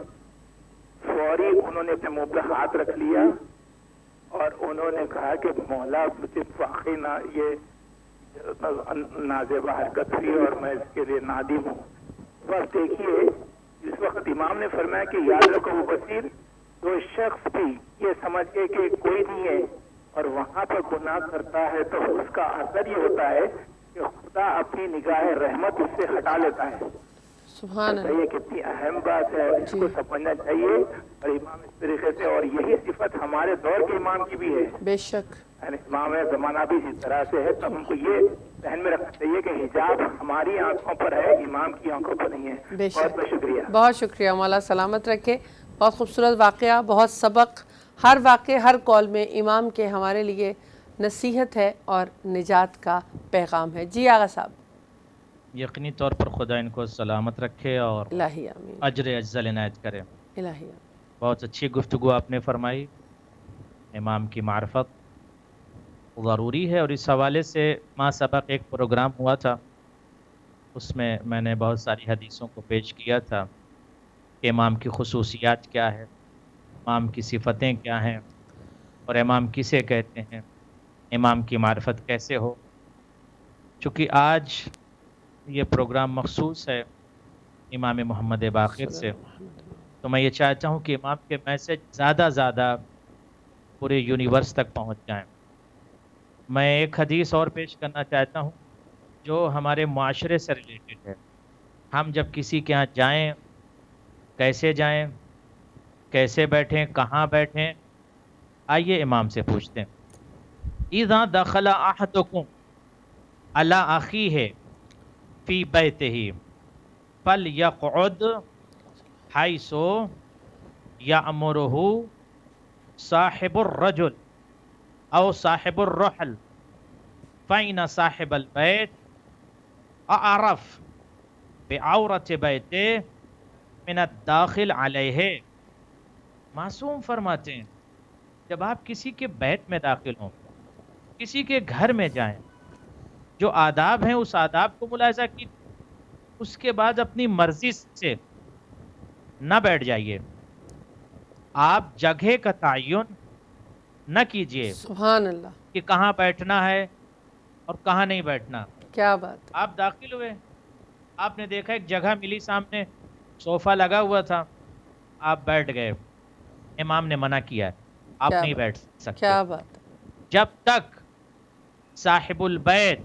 فوری انہوں نے اپنے منہ پہ ہاتھ رکھ لیا اور انہوں نے کہا کہ مولا مجھے واقعی نہ یہ نازیبہ حرکت ہوئی اور میں اس کے لیے نادم ہوں. بس دیکھیے اس وقت امام نے فرمایا کہ یاد رکھو ابو بصیر، جو شخص بھی یہ سمجھ گئے کہ کوئی نہیں ہے اور وہاں پر گناہ کرتا ہے تو اس کا اثر یہ ہوتا ہے کہ خدا اپنی نگاہ رحمت اس سے ہٹا لیتا ہے. سبحان اللہ. یہ کتنی اہم بات ہے، اس کو سمجھنا چاہیے. اور امام اس طریقے سے، اور یہی صفت ہمارے دور کے امام کی بھی ہے. بے شک، یعنی امام زمانہ بھی اسی طرح سے ہے. تو ہم کو یہ ذہن میں رکھنا چاہیے کہ حجاب ہماری آنکھوں پر ہے، امام کی آنکھوں پر نہیں ہے. بے بہت شک، بہت شکریہ. بہت شکریہ. مولا سلامت رکھے. بہت خوبصورت واقعہ، بہت سبق. ہر واقعے، ہر کال میں امام کے ہمارے لیے نصیحت ہے اور نجات کا پیغام ہے. جی آغا صاحب. یقینی طور پر خدا ان کو سلامت رکھے اور الہی آمین، اجر افضل عنایت کرے. الہی آمین. بہت اچھی گفتگو آپ نے فرمائی. امام کی معرفت ضروری ہے، اور اس حوالے سے ما سبق ایک پروگرام ہوا تھا، اس میں میں نے بہت ساری حدیثوں کو پیش کیا تھا کہ امام کی خصوصیات کیا ہے، امام کی صفتیں کیا ہیں، اور امام کسے کہتے ہیں، امام کی معرفت کیسے ہو. چونکہ آج یہ پروگرام مخصوص ہے امام محمد باقر سے، تو میں یہ چاہتا ہوں کہ امام کے میسج زیادہ پورے یونیورس تک پہنچ جائیں. میں ایک حدیث اور پیش کرنا چاہتا ہوں جو ہمارے معاشرے سے ریلیٹڈ ہے. ہم جب کسی کے ہاں جائیں، کیسے جائیں، کیسے بیٹھیں، کہاں بیٹھیں، آئیے امام سے پوچھتے ہیں. اذا دخل احدکم علی اخیہ فی بیتہ فلیقعد حیث یأمرہ صاحب الرجل او صاحب الرحل فإن صاحب البیت اعرف بعورت بیتہ من الداخل علیہ. معصوم فرماتے ہیں جب آپ کسی کے بیت میں داخل ہوں، کسی کے گھر میں جائیں، جو آداب ہیں اس آداب کو ملاحظہ کی، اس کے بعد اپنی مرضی سے نہ بیٹھ جائیے. آپ جگہ کا تعین نہ کیجیے سبحان اللہ. کہ کہاں بیٹھنا ہے اور کہاں نہیں بیٹھنا. کیا بات. آپ داخل ہوئے، آپ نے دیکھا ایک جگہ ملی سامنے، صوفہ لگا ہوا تھا، آپ بیٹھ گئے. امام نے منع کیا ہے، آپ کیا نہیں بات. بیٹھ سکتے کیا بات. جب تک صاحب البیت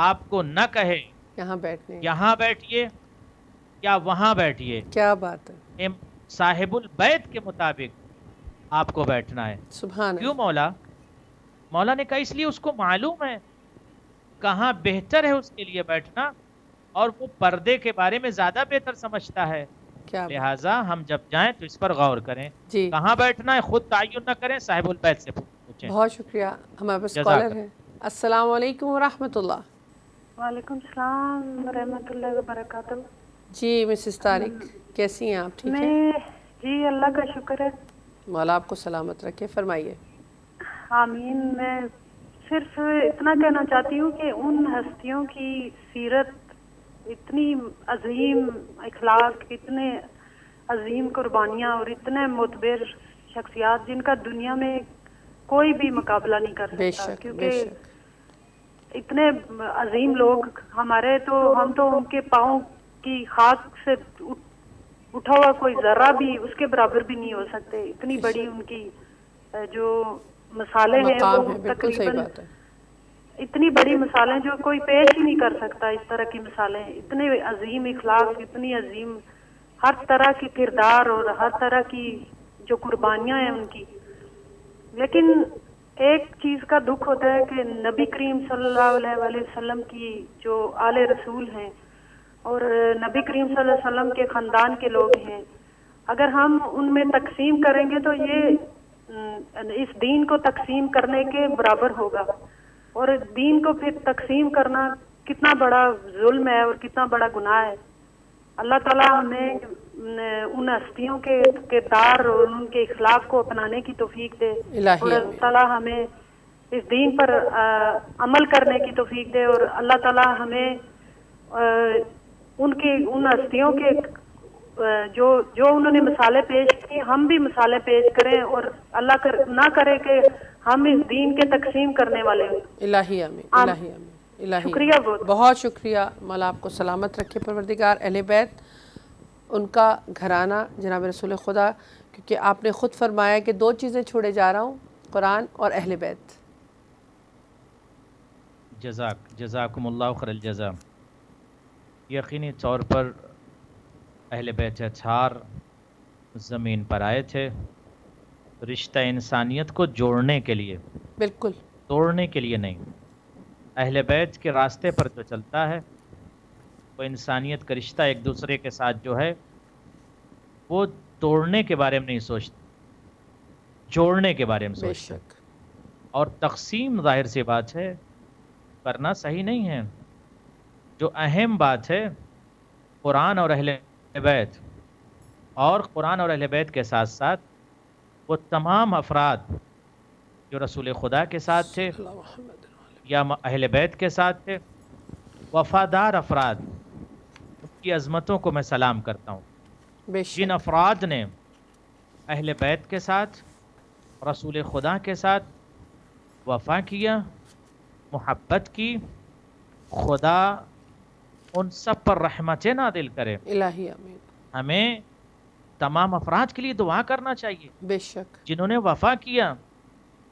آپ کو نہ کہے یہاں بیٹھنے. یہاں بیٹھیے یا وہاں بیٹھیے. کیا بات ہے. صاحب البیت کے مطابق آپ کو بیٹھنا ہے. سبحان کیوں اللہ. مولا نے کہا اس لیے اس کو معلوم ہے کہاں بہتر ہے اس کے لیے بیٹھنا، اور وہ پردے کے بارے میں زیادہ بہتر سمجھتا ہے. کیا بات. لہٰذا ہم جب جائیں تو اس پر غور کریں، جی کہاں بیٹھنا ہے خود تعین نہ کریں، صاحب البیت سے پوچھیں. بہت شکریہ. ہمارے پاس جزاک کالر ہے. السلام علیکم ورحمۃ اللہ. وعلیکم السلام ورحمۃ اللہ وبرکاتہ. جی مسز طارق کیسی ہیں آپ؟ ٹھیک ہیں؟ میں جی اللہ کا شکر ہے. مولا آپ کو سلامت رکھے. فرمائیے. آمین. میں صرف اتنا کہنا چاہتی ہوں کہ ان ہستیوں کی سیرت اتنی عظیم اخلاق، اتنے عظیم قربانیاں اور اتنے معتبر شخصیات جن کا دنیا میں کوئی بھی مقابلہ نہیں کر بے سکتا، شک بے کیونکہ شک. اتنے عظیم لوگ ہمارے، تو ہم تو ان کے پاؤں کی خاک سے اٹھا ہوا کوئی ذرہ بھی اس کے برابر بھی نہیں ہو سکتے. اتنی بڑی ان کی جو مثالیں ہیں وہ مقام ہے. بالکل صحیح تقریباً بات ہے. اتنی بڑی مثالیں جو کوئی پیش ہی نہیں کر سکتا. اس طرح کی مثالیں، اتنے عظیم اخلاق، اتنی عظیم ہر طرح کی کردار اور ہر طرح کی جو قربانیاں ہیں ان کی. لیکن ایک چیز کا دکھ ہوتا ہے کہ نبی کریم صلی اللہ علیہ وآلہ وسلم کی جو آل رسول ہیں اور نبی کریم صلی اللہ علیہ وسلم کے خاندان کے لوگ ہیں، اگر ہم ان میں تقسیم کریں گے تو یہ اس دین کو تقسیم کرنے کے برابر ہوگا. اور دین کو پھر تقسیم کرنا کتنا بڑا ظلم ہے اور کتنا بڑا گناہ ہے. اللہ تعالیٰ ہمیں ان ہستیوں کے کردار اور ان کے اخلاق کو اپنانے کی توفیق دے، الہی اور اللہ آمین. تعالیٰ ہمیں اس دین پر عمل کرنے کی توفیق دے، اور اللہ تعالیٰ ہمیں ان ہستیوں کے جو انہوں نے مثالیں پیش کی، ہم بھی مثالیں پیش کریں، اور اللہ نہ کرے کہ ہم اس دین کے تقسیم کرنے والے ہوں. الہی آمین. الہی آمین. الہی شکریہ آمین. بہت. بہت شکریہ. مولا آپ کو سلامت رکھے پروردگار. اہل بیت، ان کا گھرانہ جناب رسول خدا، کیونکہ آپ نے خود فرمایا کہ دو چیزیں چھوڑے جا رہا ہوں، قرآن اور اہل بیت. جزاکم اللہ خیر الجزا. یقینی طور پر اہل بیت اطہار زمین پر آئے تھے رشتہ انسانیت کو جوڑنے کے لیے، بالکل. توڑنے کے لیے نہیں. اہل بیت کے راستے پر جو چلتا ہے وہ انسانیت کا رشتہ ایک دوسرے کے ساتھ جو ہے وہ توڑنے کے بارے میں نہیں سوچتا، جوڑنے کے بارے میں بے سوچتا. شک. اور تقسیم ظاہر سی بات ہے کرنا صحیح نہیں ہے. جو اہم بات ہے قرآن اور اہل بیت، اور قرآن اور اہل بیت کے ساتھ ساتھ وہ تمام افراد جو رسول خدا کے ساتھ تھے یا اہل بیت کے ساتھ تھے، وفادار افراد، ان کی عظمتوں کو میں سلام کرتا ہوں. بے جن شک. افراد نے اہل بیت کے ساتھ، رسول خدا کے ساتھ وفا کیا، محبت کی، خدا ان سب پر رحمتیں نازل کرے. الہی آمین. ہمیں تمام افراد کے لیے دعا کرنا چاہیے بے شک. جنہوں نے وفا کیا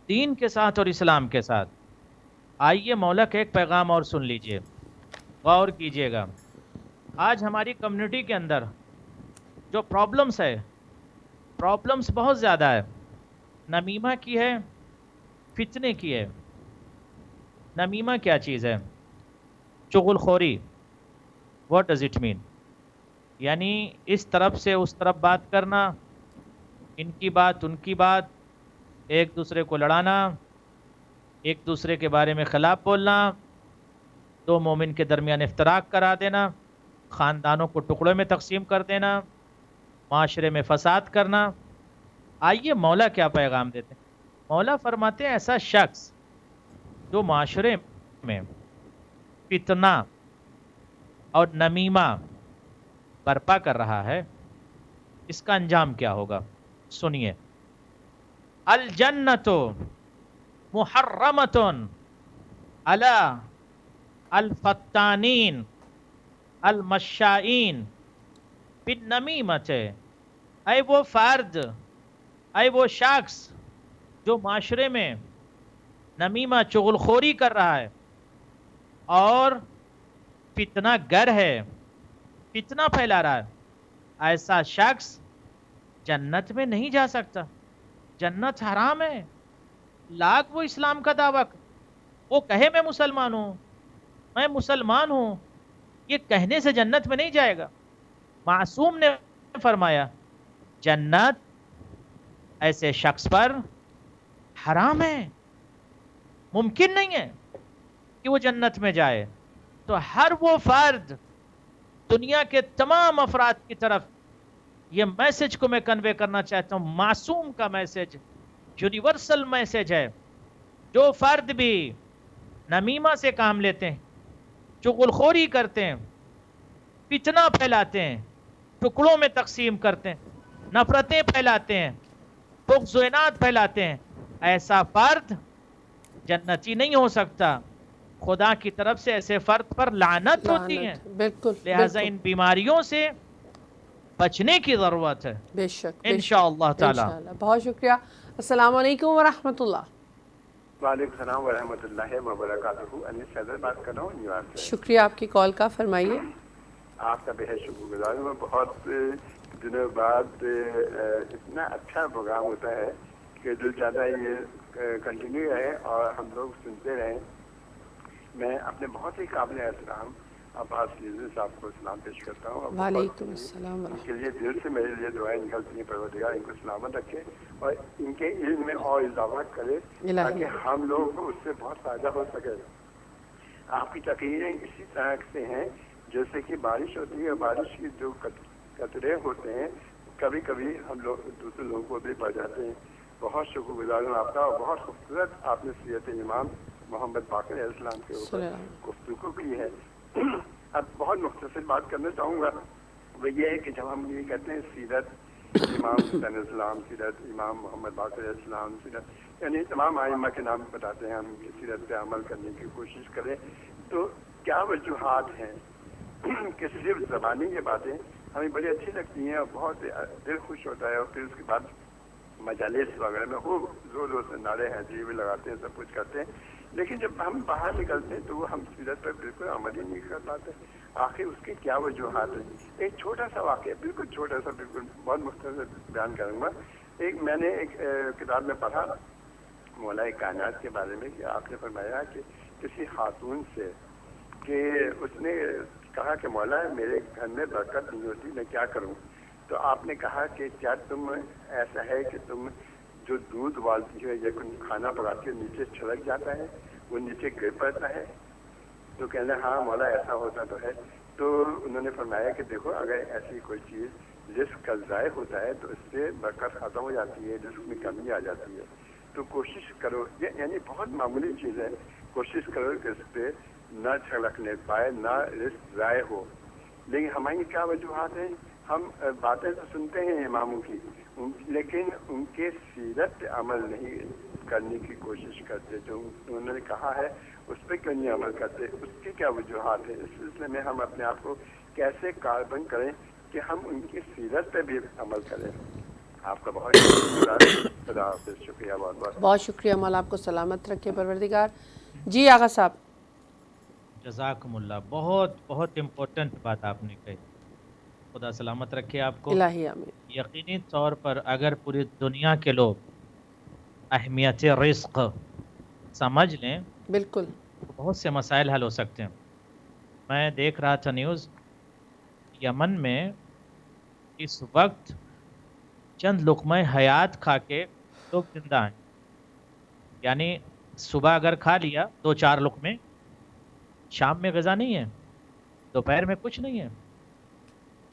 دین کے ساتھ اور اسلام کے ساتھ. آئیے مولا کا ایک پیغام اور سن لیجئے، غور کیجئے گا. آج ہماری کمیونٹی کے اندر جو پرابلمس ہے، پرابلمس بہت زیادہ ہے. نمیمہ کی ہے، فتنے کی ہے. نمیمہ کیا چیز ہے؟ چغل خوری. What does it mean? یعنی اس طرف سے اس طرف بات کرنا، ان کی بات ان کی بات، ایک دوسرے کو لڑانا، ایک دوسرے کے بارے میں خلاف بولنا، دو مومن کے درمیان افتراق کرا دینا، خاندانوں کو ٹکڑوں میں تقسیم کر دینا، معاشرے میں فساد کرنا. آئیے مولا کیا پیغام دیتے ہیں. مولا فرماتے ہیں ایسا شخص جو معاشرے میں فتنہ اور نمیمہ برپا کر رہا ہے، اس کا انجام کیا ہوگا؟ سنیے. الجنت محرمۃ علی الفتانین المشائین بالنمیمۃ. اے وہ فرد، اے وہ شخص جو معاشرے میں نمیمہ چغل خوری کر رہا ہے اور فتنہ گر ہے، فتنہ پھیلا رہا ہے، ایسا شخص جنت میں نہیں جا سکتا. جنت حرام ہے. لاکھ وہ اسلام کا دعویٰ، وہ کہے میں مسلمان ہوں، میں مسلمان ہوں، یہ کہنے سے جنت میں نہیں جائے گا. معصوم نے فرمایا جنت ایسے شخص پر حرام ہے، ممکن نہیں ہے کہ وہ جنت میں جائے. تو ہر وہ فرد دنیا کے تمام افراد کی طرف یہ میسج کو میں کنوے کرنا چاہتا ہوں، معصوم کا میسج، یونیورسل میسج ہے. جو فرد بھی نمیمہ سے کام لیتے ہیں، چغل خوری کرتے ہیں، فتنہ پھیلاتے ہیں، ٹکڑوں میں تقسیم کرتے ہیں، نفرتیں پھیلاتے ہیں، بغض و عناد پھیلاتے ہیں، ایسا فرد جنتی نہیں ہو سکتا. خدا کی طرف سے ایسے فرد پر لعنت ہوتی ہے. بالکل لہٰذا بالکل. ان بیماریوں سے بچنے کی ضرورت ہے بے شک انشاءاللہ تعالی. انشاءاللہ. بہت شکریہ. السلام علیکم ورحمۃ اللہ. وعلیکم السلام ورحمۃ اللہ وبرکاتہ. انیس صدر بات کر رہا ہوں نیو یارک سے. شکریہ آپ کی کال کا. فرمائیے. آپ کا بہت شکر گزار ہوں. بہت دنوں بعد اتنا اچھا پروگرام ہوتا ہے کہ دل چاہتا ہے یہ کنٹینیو رہے اور ہم لوگ سنتے رہیں. میں اپنے بہت ہی قابل احترام عباس لیزر صاحب کو سلام پیش کرتا ہوں. وعلیکم السلام ان کے لیے دل سے میرے لیے دعائیں نکلتی ہیں. پروردگار ان کو سلامت رکھے اور ان کے علم میں اور اضافہ کرے تاکہ ہم لوگوں کو اس سے بہت فائدہ ہو سکے. آپ کی تقریریں اسی طرح سے ہیں جیسے کہ بارش ہوتی ہے، بارش کی جو قطرے ہوتے ہیں کبھی کبھی ہم لوگ دوسرے لوگوں کو بھی پڑ جاتے ہیں. بہت شکر گزار ہوں آپ کا. اور بہت خوبصورت آپ نے سیرت امام محمد باقر علیہ السلام کے اوپر گفتگو کی ہے. اب بہت مختصر بات کرنا چاہوں گا. وہ یہ ہے کہ جب ہم یہ کہتے ہیں سیرت امام حسین علیہ السلام، سیرت امام محمد باقر علیہ السلام، سیرت یعنی تمام ائمہ کے نام بتاتے ہیں، ہم کی سیرت پہ عمل کرنے کی کوشش کریں تو کیا وجوہات ہیں کہ صرف زبانی یہ باتیں ہمیں بڑی اچھی لگتی ہیں اور بہت دل خوش ہوتا ہے اور پھر اس کے بعد مجالس وغیرہ میں خوب زور زور سے نعرے حاضری بھی لگاتے ہیں، سب کچھ کرتے ہیں، لیکن جب ہم باہر نکلتے ہیں تو وہ ہم سیرت پر بالکل عمل ہی نہیں کر پاتے. آخر اس کی کیا وجوہات ہیں؟ ایک چھوٹا سا واقعہ، بالکل چھوٹا سا، بالکل بہت مختصر بیان کروں گا. میں نے ایک کتاب میں پڑھا مولا کائنات کے بارے میں کہ آپ نے فرمایا کہ کسی خاتون سے کہ اس نے کہا کہ مولا میرے گھر میں برکت نہیں ہوتی، میں کیا کروں؟ تو آپ نے کہا کہ کیا تم ایسا ہے کہ تم جو دودھ ابالتی ہے یا کھانا پکاتی ہے نیچے چھلک جاتا ہے، وہ نیچے گر پڑتا ہے؟ تو کہنے ہاں مولا ایسا ہوتا تو ہے. تو انہوں نے فرمایا کہ دیکھو اگر ایسی کوئی چیز رزق کا ضائع ہوتا ہے تو اس سے برکت ختم ہو جاتی ہے، رزق میں کمی آ جاتی ہے. تو کوشش کرو، یہ یعنی بہت معمولی چیز ہے، کوشش کرو کہ اس پہ نہ چھلکنے پائے، نہ رزق ضائع ہو. لیکن ہماری کیا وجوہات ہیں؟ ہم باتیں تو سنتے ہیں اماموں کی لیکن ان کے سیرت پہ عمل نہیں کرنے کی کوشش کرتے. جو انہوں نے کہا ہے اس پہ کیوں نہیں عمل کرتے؟ اس کی کیا وجوہات ہیں؟ اس سلسلے میں ہم اپنے آپ کو کیسے کاربند کریں کہ ہم ان کی سیرت پہ بھی عمل کریں. آپ کا بہت خدا حافظ. شکریہ. بہت بہت بہت شکریہ. مولا آپ کو سلامت رکھے پروردگار. جی آغا صاحب. جزاکم اللہ. بہت بہت امپورٹنٹ بات آپ نے کہی. خدا سلامت رکھے آپ کو. الہی آمین. یقینی طور پر اگر پوری دنیا کے لوگ اہمیت رزق سمجھ لیں بالکل تو بہت سے مسائل حل ہو سکتے ہیں. میں دیکھ رہا تھا نیوز، یمن میں اس وقت چند لقمہ حیات کھا کے لوگ زندہ ہیں. یعنی صبح اگر کھا لیا 2-4 لقمے، شام میں غذا نہیں ہے، دوپہر میں کچھ نہیں ہے.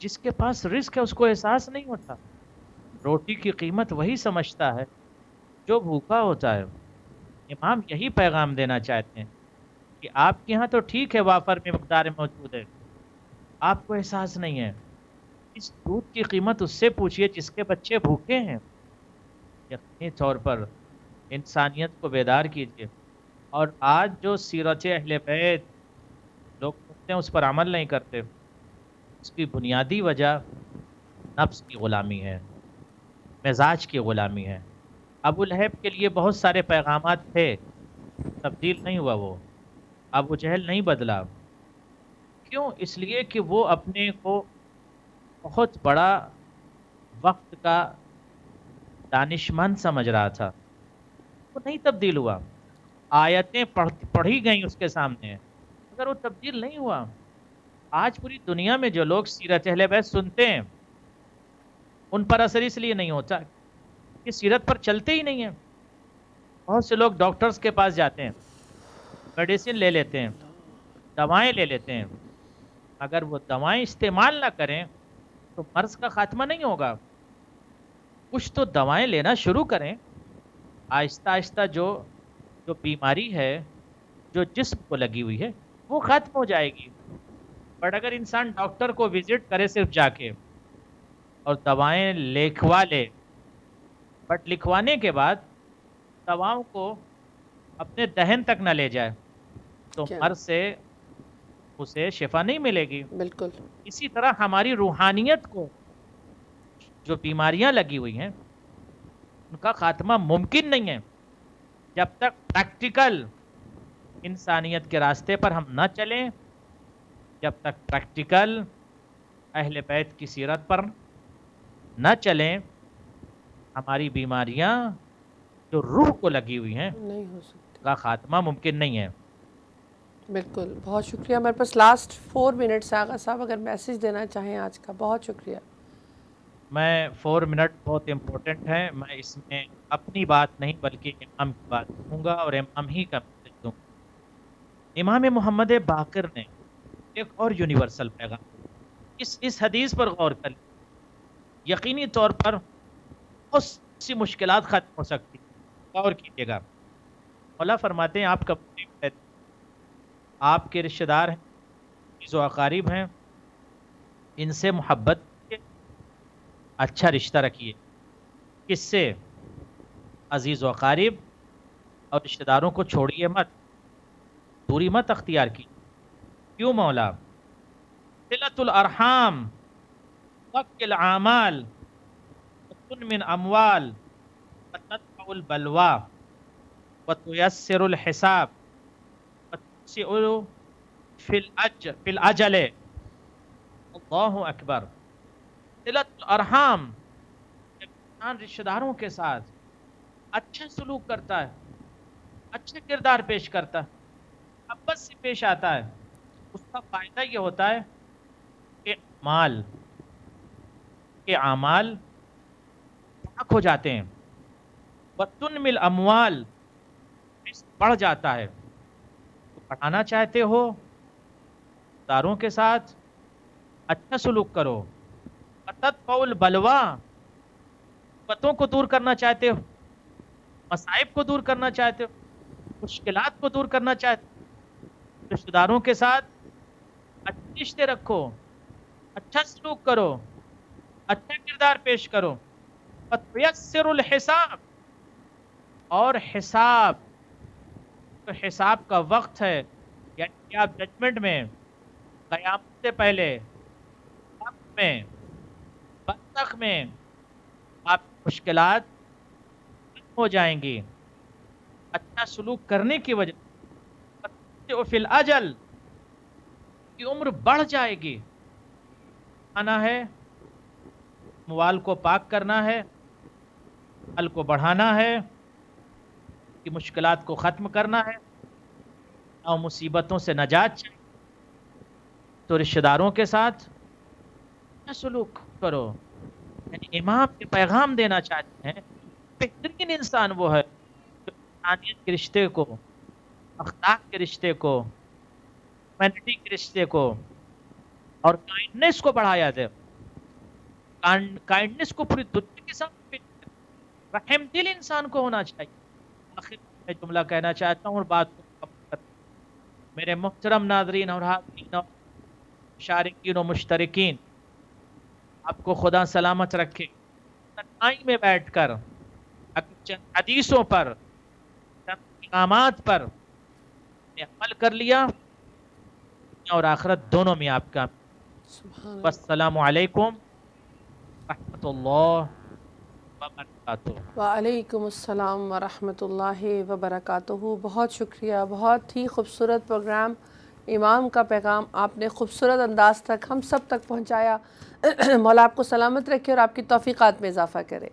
جس کے پاس رزق ہے اس کو احساس نہیں ہوتا. روٹی کی قیمت وہی سمجھتا ہے جو بھوکا ہوتا ہے. امام یہی پیغام دینا چاہتے ہیں کہ آپ کے ہاں تو ٹھیک ہے وافر میں مقدار موجود ہے، آپ کو احساس نہیں ہے. اس دودھ کی قیمت اس سے پوچھئے جس کے بچے بھوکے ہیں. یقینی طور پر انسانیت کو بیدار کیجیے. اور آج جو سیرت اہل بیت لوگ سنتے ہیں اس پر عمل نہیں کرتے، اس کی بنیادی وجہ نفس کی غلامی ہے، مزاج کی غلامی ہے. ابو لہب کے لیے بہت سارے پیغامات تھے، تبدیل نہیں ہوا. وہ ابو جہل نہیں بدلا. کیوں؟ اس لیے کہ وہ اپنے کو بہت بڑا وقت کا دانشمند سمجھ رہا تھا. وہ نہیں تبدیل ہوا. آیتیں پڑھی گئیں اس کے سامنے مگر وہ تبدیل نہیں ہوا. آج پوری دنیا میں جو لوگ سیرت اہل بیت سنتے ہیں ان پر اثر اس لیے نہیں ہوتا کہ سیرت پر چلتے ہی نہیں ہیں. بہت سے لوگ ڈاکٹرز کے پاس جاتے ہیں، میڈیسن لے لیتے ہیں، دوائیں لے لیتے ہیں، اگر وہ دوائیں استعمال نہ کریں تو مرض کا خاتمہ نہیں ہوگا. کچھ تو دوائیں لینا شروع کریں. آہستہ آہستہ جو بیماری ہے جو جسم کو لگی ہوئی ہے وہ ختم ہو جائے گی. بٹ اگر انسان ڈاکٹر کو وزٹ کرے صرف جا کے اور دوائیں لکھوا لے، بٹ لکھوانے کے بعد دواؤں کو اپنے دہن تک نہ لے جائے تو کیا؟ مرض سے اسے شفا نہیں ملے گی. بالکل. اسی طرح ہماری روحانیت کو جو بیماریاں لگی ہوئی ہیں ان کا خاتمہ ممکن نہیں ہے جب تک پریکٹیکل انسانیت کے راستے پر ہم نہ چلیں، جب تک پریکٹیکل اہل بیت کی سیرت پر نہ چلیں. ہماری بیماریاں جو روح کو لگی ہوئی ہیں نہیں ہو سکتی. کا خاتمہ ممکن نہیں ہے. بالکل. بہت شکریہ. ہمارے پاس لاسٹ 4 منٹس آغا صاحب اگر میسیج دینا چاہیں آج کا. بہت شکریہ. میں 4 منٹ بہت امپورٹنٹ ہے. میں اس میں اپنی بات نہیں بلکہ امام کی بات کہوں گا اور امام ہی کا میسیج دوں گا. امام محمد باقر نے ایک اور یونیورسل پیغام اس حدیث پر غور کر لیا. یقینی طور پر بہت سی مشکلات ختم ہو سکتی. غور کیجیے گا. مولا فرماتے ہیں آپ کا آپ کے رشتہ دار ہیں، عزیز و اقارب ہیں، ان سے محبت کیجیے، اچھا رشتہ رکھیے. کس سے؟ عزیز و اقارب اور رشتہ داروں کو چھوڑیے مت، دوری مت اختیار کی. کیوں مولا؟ صلۃ الارحام وقت الاعمال وتن من اموال وتدفع البلوى وتيسر الحساب وتسع في الاجل. اللہ اکبر. صلۃ الارحام، جب انسان رشتہ داروں کے ساتھ اچھا سلوک کرتا ہے، اچھا کردار پیش کرتا ہے، محبت سے پیش آتا ہے، اس کا فائدہ یہ ہوتا ہے کہ اعمال پاک ہو جاتے ہیں. وَتُنْمِ الْأَمْوَالِ بڑھ جاتا ہے. تو بڑھانا چاہتے ہو داروں کے ساتھ اچھا سلوک کرو. وَتَدْفَعُ الْبَلْوَىٰ مصیبتوں کو دور کرنا چاہتے ہو، مصائب کو دور کرنا چاہتے ہو، مشکلات کو دور کرنا چاہتے ہو، رشتہ داروں کے ساتھ اچھے رشتے رکھو، اچھا سلوک کرو، اچھا کردار پیش کرو. وَتُيَسِّرُ الْحِسَابَ اور حساب کا وقت ہے، یعنی کہ آپ ججمنٹ میں، قیامت سے پہلے، وقت میں، برزخ میں آپ مشکلات ختم ہو جائیں گی اچھا سلوک کرنے کی وجہ سے. فی الاجل کی عمر بڑھ جائے گی. آنا ہے، موال کو پاک کرنا ہے، عمل کو بڑھانا ہے، کی مشکلات کو ختم کرنا ہے اور مصیبتوں سے نجات چاہیے. تو رشتہ داروں کے ساتھ اچھا سلوک کرو. یعنی امام کے پیغام دینا چاہتے ہیں بہترین انسان وہ ہے جو انسانیت کے رشتے کو، اخلاق کے رشتے کو، ہیومینٹی کے رشتے کو اور کائنڈنس کو بڑھایا دے. کائنڈنس کو پوری دنیا کے ساتھ رحم دل انسان کو ہونا چاہیے. آخر میں جملہ کہنا چاہتا ہوں اور بات کو مکمل کرتا ہوں. میرے محترم ناظرین اور حاضرین اور مشارکین و مشترکین، آپ کو خدا سلامت رکھے. تنہائی میں بیٹھ کر اگر چند حدیثوں پر، چند اقامات پر عمل کر لیا اور آخرت دونوں میں آپ کا. والسلام علیکم رحمۃ اللہ وبرکاتہ. وعلیکم السلام ورحمۃ اللہ وبرکاتہ. بہت شکریہ. بہت ہی خوبصورت پروگرام. امام کا پیغام آپ نے خوبصورت انداز تک ہم سب تک پہنچایا. مولا آپ کو سلامت رکھے اور آپ کی توفیقات میں اضافہ کرے.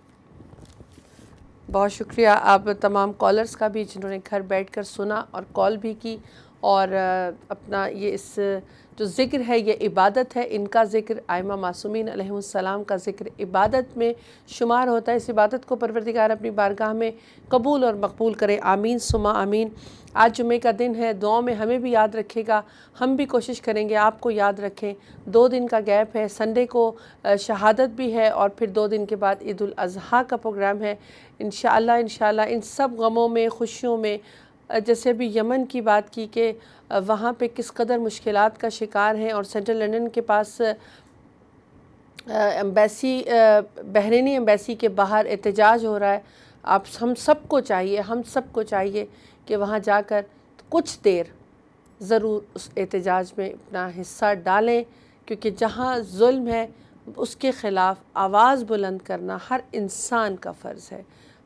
بہت شکریہ آپ تمام کالرز کا بھی جنہوں نے گھر بیٹھ کر سنا اور کال بھی کی اور اپنا یہ اس جو ذکر ہے یہ عبادت ہے، ان کا ذکر ائمہ معصومین علیہم السلام کا ذکر عبادت میں شمار ہوتا ہے۔ اس عبادت کو پروردگار اپنی بارگاہ میں قبول اور مقبول کرے، آمین ثم آمین۔ آج جمعے کا دن ہے، دعاؤں میں ہمیں بھی یاد رکھے گا، ہم بھی کوشش کریں گے آپ کو یاد رکھیں۔ 2 دن کا گیپ ہے، سنڈے کو شہادت بھی ہے اور پھر 2 دن کے بعد عید الاضحیٰ کا پروگرام ہے۔ انشاءاللہ ان سب غموں میں، خوشیوں میں، جیسے بھی یمن کی بات کی کہ وہاں پہ کس قدر مشکلات کا شکار ہیں اور سینٹرل لنڈن کے پاس ایمبیسی، بحرینی ایمبیسی کے باہر احتجاج ہو رہا ہے۔ ہم سب کو چاہیے کہ وہاں جا کر کچھ دیر ضرور اس احتجاج میں اپنا حصہ ڈالیں، کیونکہ جہاں ظلم ہے اس کے خلاف آواز بلند کرنا ہر انسان کا فرض ہے۔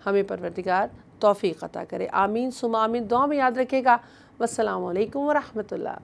ہمیں پروردگار توفیق عطا کرے، آمین ثم آمین۔ دعا میں یاد رکھے گا۔ والسلام علیکم ورحمۃ اللہ۔